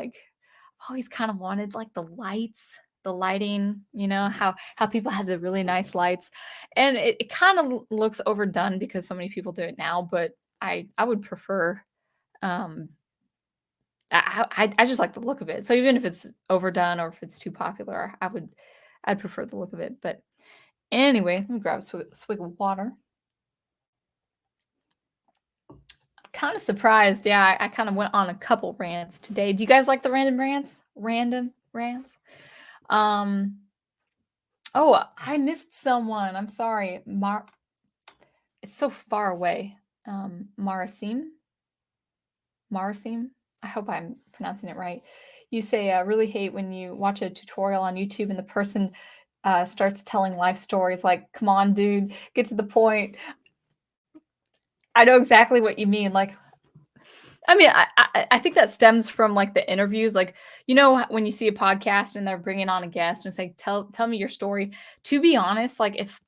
always kind of wanted like the lights, the lighting. How people have the really nice lights, and it kind of looks overdone because so many people do it now. But I would prefer. Um, I just like the look of it. So even if it's overdone or if it's too popular, I'd prefer the look of it. But anyway, let me grab a swig of water. Kind of surprised. Yeah, I kind of went on a couple rants today. Do you guys like the random rants? Random rants? Um, oh, I missed someone. I'm sorry. It's so far away. Marasim? Marasim? I hope I'm pronouncing it right. You say, I really hate when you watch a tutorial on YouTube and the person starts telling life stories like, come on, dude, get to the point. I know exactly what you mean. Like, I mean, I think that stems from like the interviews. Like, when you see a podcast and they're bringing on a guest and it's like, tell me your story. To be honest, like if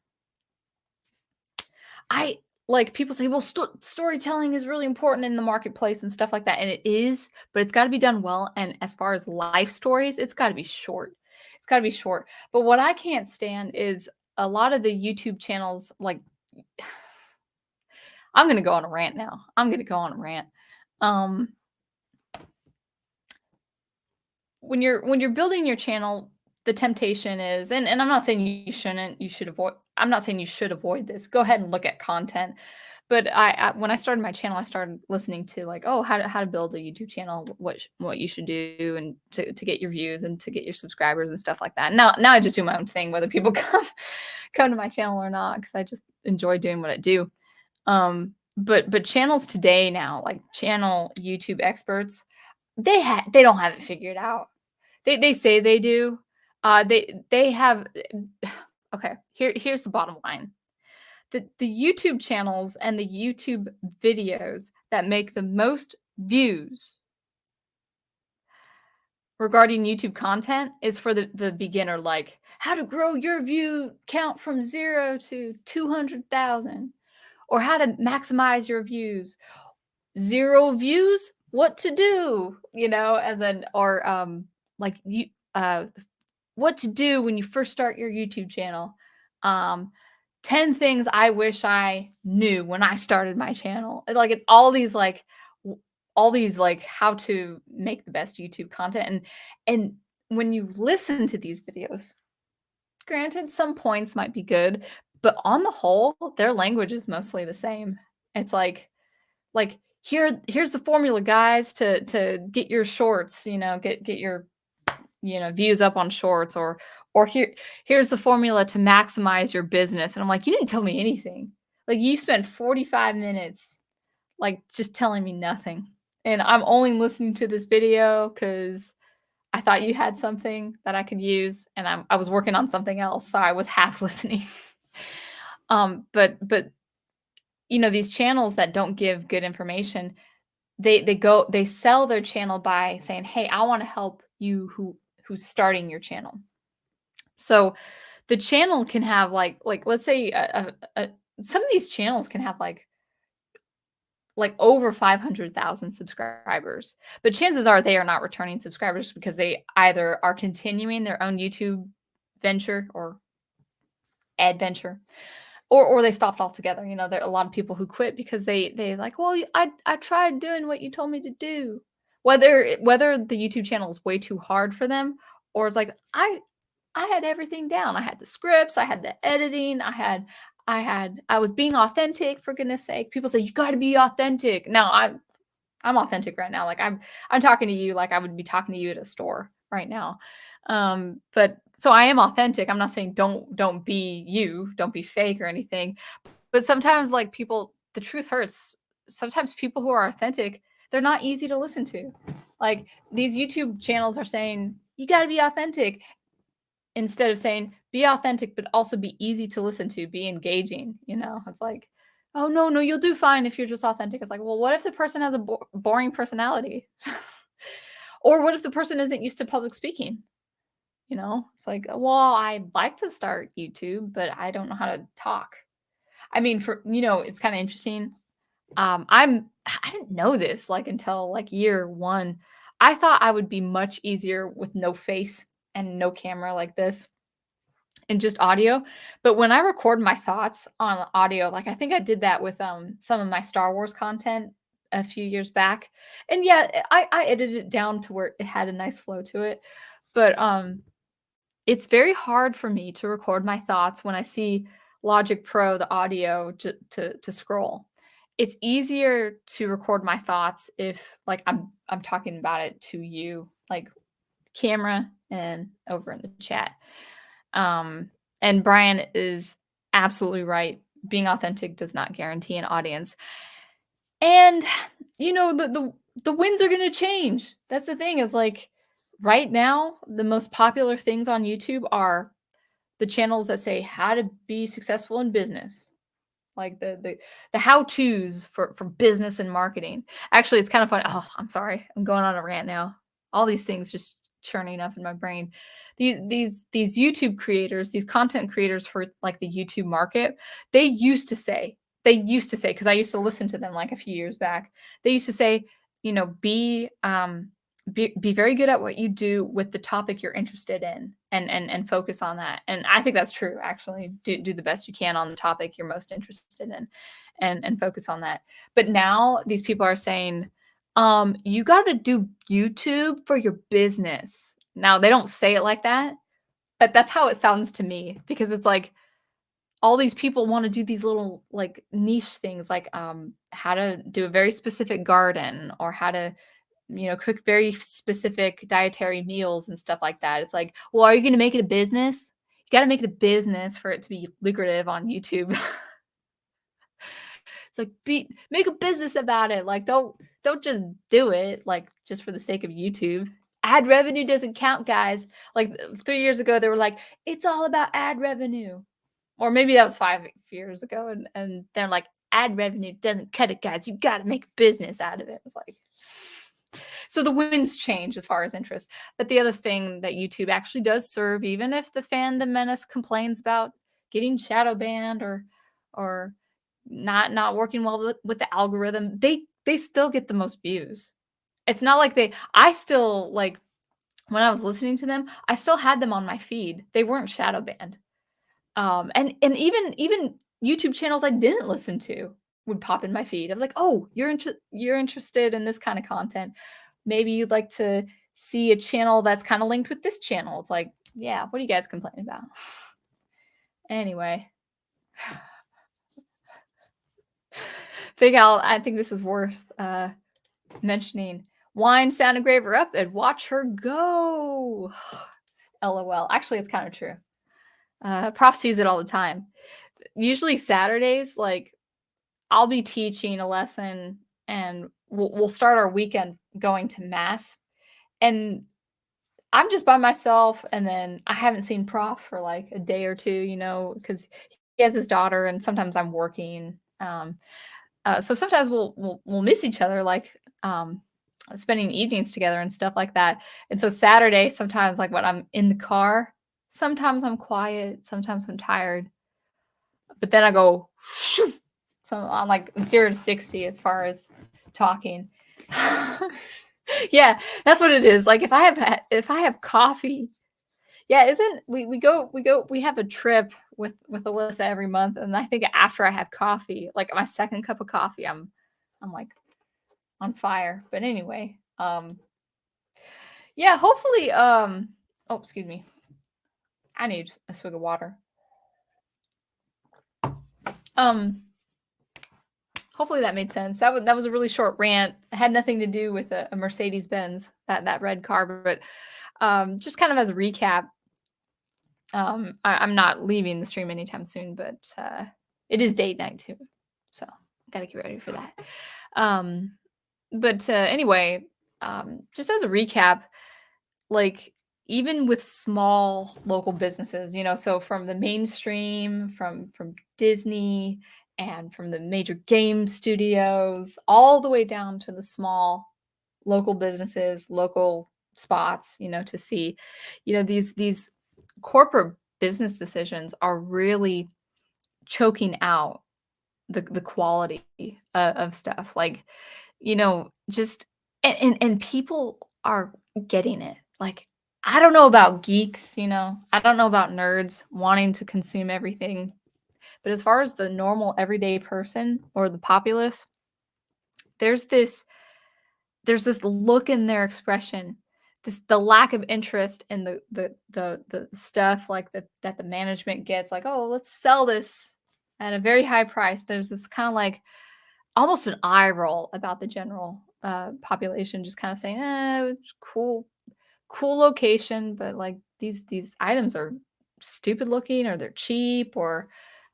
I like people say, well, storytelling is really important in the marketplace and stuff like that. And it is, but it's got to be done well. And as far as life stories, it's got to be short. It's got to be short. But what I can't stand is a lot of the YouTube channels. Like, I'm going to go on a rant now. I'm going to go on a rant. Um, when you're building your channel, the temptation is, and I'm not saying you shouldn't, you should avoid. I'm not saying you should avoid this. Go ahead and look at content. But when I started my channel, I started listening to like, oh, how to build a YouTube channel, what you should do, and to get your views and to get your subscribers and stuff like that. Now I just do my own thing, whether people come to my channel or not, because I just enjoy doing what I do. But channels today now, like channel YouTube experts, they don't have it figured out. They say they do. They have. Okay, here's the bottom line. The YouTube channels and the YouTube videos that make the most views regarding YouTube content is for the beginner, like how to grow your view count from 0 to 200,000, or how to maximize your views. 0 views, what to do, and then or like you what to do when you first start your YouTube channel. Um 10 things I wish I knew when I started my channel. Like it's all these like all these like how to make the best YouTube content. And when you listen to these videos, granted some points might be good, but on the whole, their language is mostly the same. It's like here's the formula guys to get your shorts, get your views up on shorts, or here's the formula to maximize your business. And I'm like, you didn't tell me anything. Like you spent 45 minutes like just telling me nothing. And I'm only listening to this video because I thought you had something that I could use, and I was working on something else, so I was half listening. But these channels that don't give good information, they sell their channel by saying, "Hey, I want to help you who's starting your channel." So the channel can have like let's say some of these channels can have like over 500,000 subscribers. But chances are they are not returning subscribers because they either are continuing their own YouTube venture or adventure, or they stopped altogether. There are a lot of people who quit because they like, well, I tried doing what you told me to do. Whether the YouTube channel is way too hard for them, or it's like I had everything down. I had the scripts, I had the editing, I was being authentic, for goodness sake. People say you got to be authentic. Now I'm authentic right now. Like I'm talking to you like I would be talking to you at a store right now. But so I am authentic. I'm not saying don't be you, don't be fake or anything. But sometimes like people, the truth hurts. Sometimes people who are authentic, they're not easy to listen to. Like these YouTube channels are saying you got to be authentic instead of saying be authentic but also be easy to listen to, be engaging. It's like, oh no, you'll do fine if you're just authentic. It's like, well, what if the person has a boring personality? Or what if the person isn't used to public speaking? It's like, well, I'd like to start YouTube, but I don't know how to talk. I mean, it's kind of interesting. I didn't know this like until like year one. I thought I would be much easier with no face and no camera like this and just audio. But when I record my thoughts on audio, like I think I did that with some of my Star Wars content a few years back. And yeah, I edited it down to where it had a nice flow to it. But it's very hard for me to record my thoughts when I see Logic Pro, the audio to scroll. It's easier to record my thoughts if like I'm talking about it to you, like camera and over in the chat. And Brian is absolutely right. Being authentic does not guarantee an audience. And the winds are going to change. That's the thing, is like right now the most popular things on YouTube are the channels that say how to be successful in business, like the how-tos for business and marketing. Actually, it's kind of fun. Oh, I'm sorry. I'm going on a rant now. All these things just churning up in my brain. These YouTube creators, these content creators for like the YouTube market, they used to say, because I used to listen to them like a few years back. They used to say, be very good at what you do with the topic you're interested in, and focus on that. And I think that's true. Actually, do the best you can on the topic you're most interested in, and focus on that. But now these people are saying, you got to do YouTube for your business. Now they don't say it like that, but that's how it sounds to me, because it's like all these people want to do these little like niche things, like how to do a very specific garden, or how to cook very specific dietary meals and stuff like that. It's like, well, are you going to make it a business? You got to make it a business for it to be lucrative on YouTube. It's like, make a business about it. Like, don't just do it like just for the sake of YouTube. Ad revenue doesn't count, guys. Like 3 years ago, they were like, it's all about ad revenue. Or maybe that was 5 years ago. And they're like, ad revenue doesn't cut it, guys. You got to make a business out of it. It's like, so the winds change as far as interest. But the other thing that YouTube actually does serve, even if the fandom menace complains about getting shadow banned or not working well with the algorithm, they still get the most views. It's not like I still, like, when I was listening to them, I still had them on my feed. They weren't shadow banned. And even YouTube channels I didn't listen to would pop in my feed. I was like, "Oh, you're interested in this kind of content. Maybe you'd like to see a channel that's kind of linked with this channel." It's like, yeah, what are you guys complaining about? Anyway, Big Al, I think this is worth mentioning. Wine sound engraver up and watch her go. LOL. Actually, it's kind of true. Prof sees it all the time. Usually Saturdays, like I'll be teaching a lesson and we'll start our weekend going to mass. And I'm just by myself. And then I haven't seen Prof for like a day or two, because he has his daughter and sometimes I'm working. So sometimes we'll miss each other, like spending evenings together and stuff like that. And so Saturday, sometimes like when I'm in the car, sometimes I'm quiet, sometimes I'm tired, but then I go, shoo. So I'm like 0 to 60 as far as talking. Yeah, that's what it is. Like if I have coffee, yeah, isn't we have a trip with Alyssa every month, and I think after I have coffee, like my second cup of coffee, I'm like on fire. But anyway, yeah, hopefully, oh, excuse me. I need a swig of water. Um, Hopefully that made sense. That was a really short rant. It had nothing to do with a Mercedes Benz, that red car, but just kind of as a recap. I'm not leaving the stream anytime soon, but it is date night too, so gotta get ready for that. But anyway, just as a recap, like even with small local businesses, so from the mainstream, from Disney, and from the major game studios, all the way down to the small local businesses, local spots, to see, these corporate business decisions are really choking out the quality of stuff. Like, just and people are getting it. Like, I don't know about geeks, I don't know about nerds wanting to consume everything. But as far as the normal everyday person or the populace, there's this there's this look in their expression, the lack of interest in the stuff like that the management gets, like, oh, let's sell this at a very high price. There's this kind of like almost an eye roll about the general population, just kind of saying, it's cool location, but like these items are stupid looking, or they're cheap, or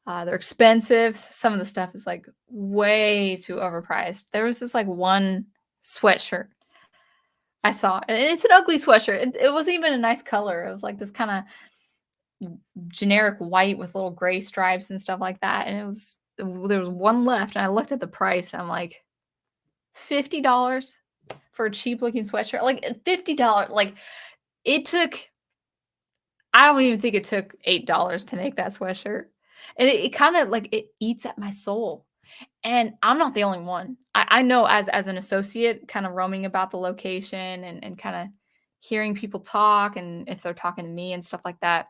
they're expensive. Some of the stuff is like way too overpriced. There was this like one sweatshirt I saw, and it's an ugly sweatshirt. It wasn't even a nice color. It was like this kind of generic white with little gray stripes and stuff like that. And there was one left, and I looked at the price, and I'm like, $50 for a cheap looking sweatshirt? Like $50. Like it took, I don't even think it took $8 to make that sweatshirt. And it kind of like it eats at my soul. And I'm not the only one. I know as an associate, kind of roaming about the location and kind of hearing people talk, and if they're talking to me and stuff like that,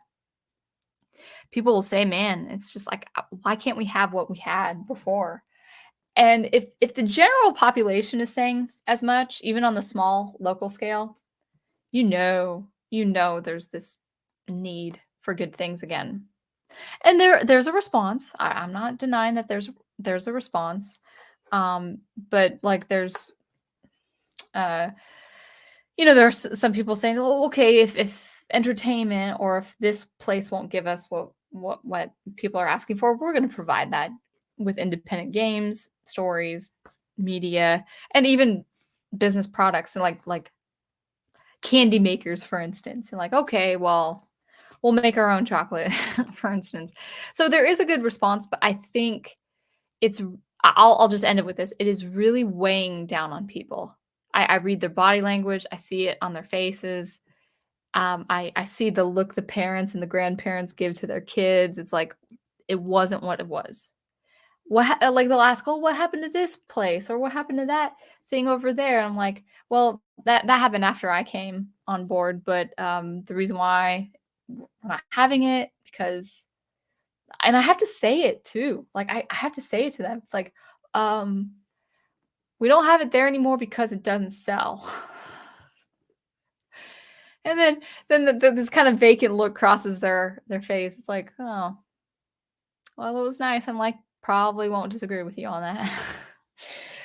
people will say, man, it's just like, why can't we have what we had before? And if the general population is saying as much, even on the small local scale, there's this need for good things again. And there's a response. I'm not denying that there's a response. But like uh there's some people saying, oh, okay, if entertainment, or if this place won't give us what people are asking for, we're going to provide that with independent games, stories, media, and even business products, and like candy makers, for instance. You're like, okay, well, we'll make our own chocolate, for instance. So there is a good response, but I think it's I'll just end it with this. It is really weighing down on people. I read their body language. I see it on their faces. I see the look the parents and the grandparents give to their kids. It's like it wasn't what it was. Like they'll ask, "Oh, what happened to this place?" or "What happened to that thing over there?" And I'm like, "Well, that happened after I came on board, but the reason why we're not having it, because," and I have to say it too. Like I have to say it to them. It's like, Um, we don't have it there anymore because it doesn't sell. And then this kind of vacant look crosses their face. It's like, "Oh, well, it was nice." I'm like, "Probably won't disagree with you on that."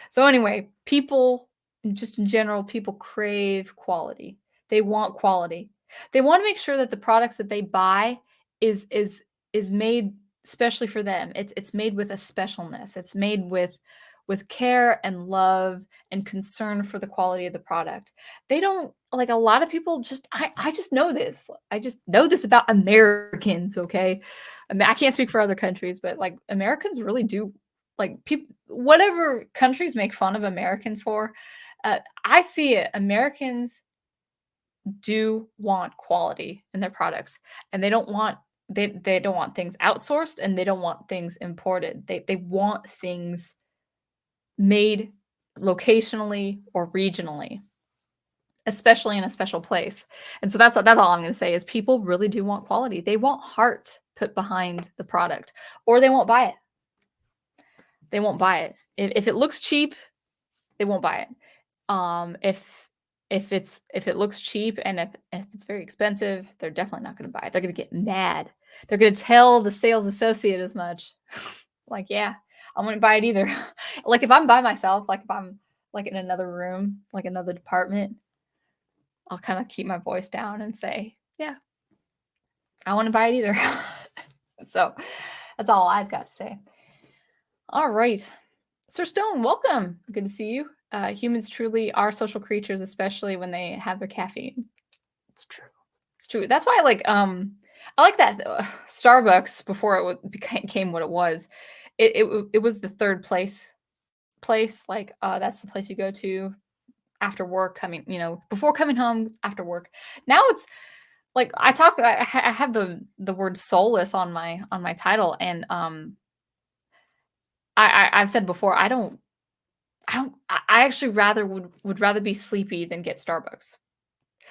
So anyway, people, just in general, people crave quality. They want quality. They wanna make sure that the products that they buy is made specially for them. It's made with a specialness. It's made with care and love and concern for the quality of the product. They don't like, a lot of people just I just know this. I just know this about Americans, okay? I can't speak for other countries, but, like, Americans really do like, whatever countries make fun of Americans for, I see it. Americans do want quality in their products, and they don't want things outsourced, and they don't want things imported. They want things made locationally or regionally, especially in a special place. And so that's all I'm gonna say is people really do want quality. They want heart put behind the product, or they won't buy it. They won't buy it. If it looks cheap, they won't buy it. If it looks cheap and if it's very expensive, they're definitely not gonna buy it. They're gonna get mad. They're gonna tell the sales associate as much. Like, "Yeah, I wouldn't buy it either." Like, if I'm by myself, like, if I'm, like, in another room, like, another department, I'll kinda keep my voice down and say, "Yeah, I wouldn't buy it either." So, that's all I've got to say. Alright. Sir Stone, welcome. Good to see you. Humans truly are social creatures, especially when they have their caffeine. It's true. It's true. That's why I like that Starbucks before became what it was. It was the third place. Like that's the place you go to after work, before coming home after work. Now it's like I have the word soulless on my title, and I've said before I actually would rather be sleepy than get Starbucks.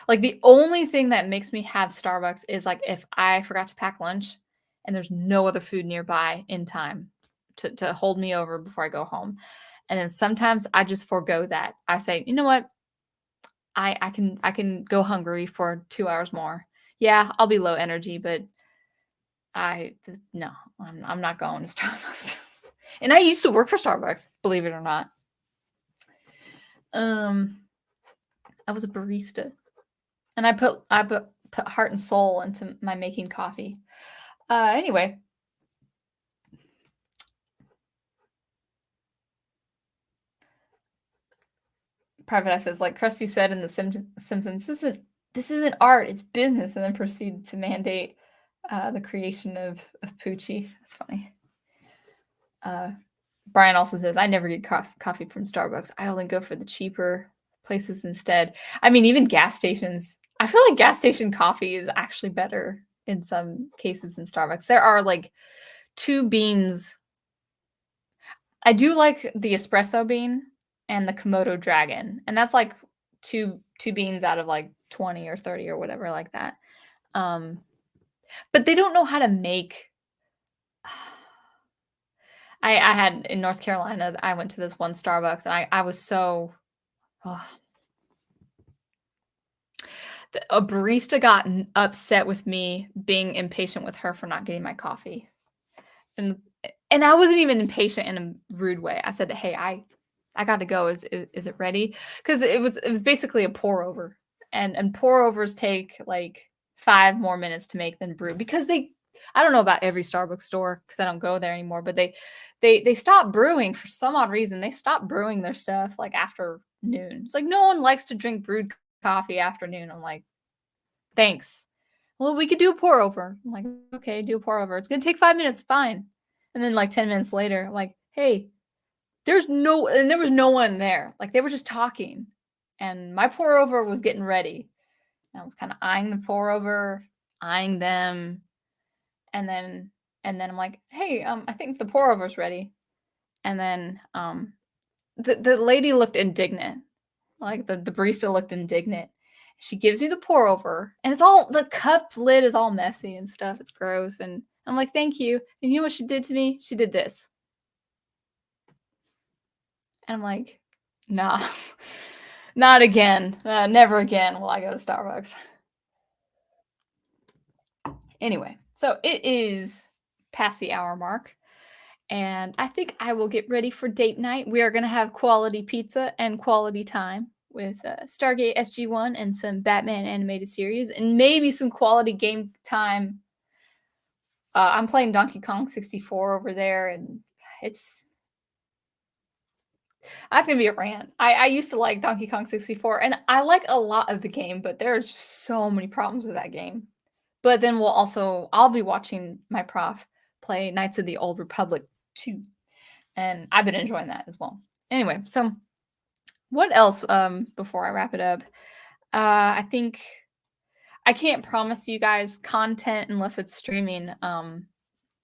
Like, the only thing that makes me have Starbucks is, like, if I forgot to pack lunch and there's no other food nearby in time to hold me over before I go home. And then sometimes I just forego that. I say, "You know what? I can go hungry for 2 hours more. Yeah, I'll be low energy, but no, I'm not going to Starbucks." And I used to work for Starbucks, believe it or not. Um, I was a barista, and I put heart and soul into my making coffee. Anyway, Private Eye says, like Krusty said in The Simpsons, this isn't art, it's business, and then proceed to mandate the creation of Poochie. That's funny. Brian also says, I never get coffee from Starbucks. I only go for the cheaper places instead. I mean, even gas stations. I feel like gas station coffee is actually better in some cases than Starbucks. There are like two beans. I do like the espresso bean and the Komodo dragon, and that's like two beans out of like 20 or 30 or whatever like that. Um, but they don't know how to make. I had in North Carolina, I went to this one Starbucks and I was so ugh. A barista got upset with me being impatient with her for not getting my coffee. And and I wasn't even impatient in a rude way. I said, "Hey, I got to go. Is it ready?" Because it was basically a pour over, and pour overs take like 5 more minutes to make than brew because I don't know about every Starbucks store because I don't go there anymore, but they stopped brewing for some odd reason. They stopped brewing their stuff like after noon. It's like no one likes to drink brewed coffee after noon. I'm like, thanks. Well, we could do a pour over. I'm like, okay, do a pour over. It's gonna take 5 minutes, fine. And then like 10 minutes later, I'm like, hey, there was no one there. Like they were just talking. And my pour over was getting ready. And I was kind of eyeing the pour over, eyeing them, and then I'm like, hey, I think the pour over's ready. And then the lady looked indignant. Like the barista looked indignant. She gives me the pour over, and the cup lid is all messy and stuff. It's gross. And I'm like, thank you. And you know what she did to me? She did this. And I'm like, nah, not again. Never again will I go to Starbucks. Anyway, so it is past the hour mark, and I think I will get ready for date night. We are going to have quality pizza and quality time with Stargate SG1 and some Batman animated series, and maybe some quality game time. I'm playing Donkey Kong 64 over there, and it's that's gonna be a rant. I used to like Donkey Kong 64, and I like a lot of the game, but there's just so many problems with that game. But then I'll be watching my prof play Knights of the Old Republic 2, and I've been enjoying that as well. Anyway, so what else before I wrap it up? I think I can't promise you guys content unless it's streaming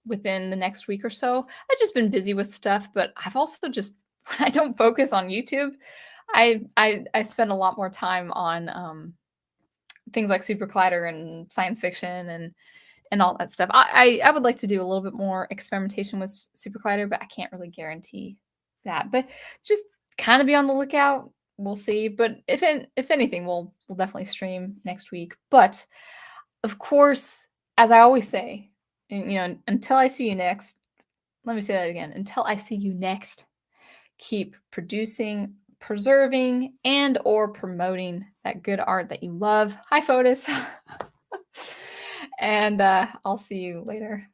within the next week or so. I've just been busy with stuff, but I've also just when I don't focus on YouTube, I spend a lot more time on things like SuperCollider and science fiction and all that stuff. I would like to do a little bit more experimentation with SuperCollider, but I can't really guarantee that. But just kind of be on the lookout. We'll see. But if anything, we'll definitely stream next week. But of course, as I always say, until I see you next. Let me say that again. Until I see you next, keep producing, preserving, and or promoting that good art that you love. Hi, Fotis. And I'll see you later.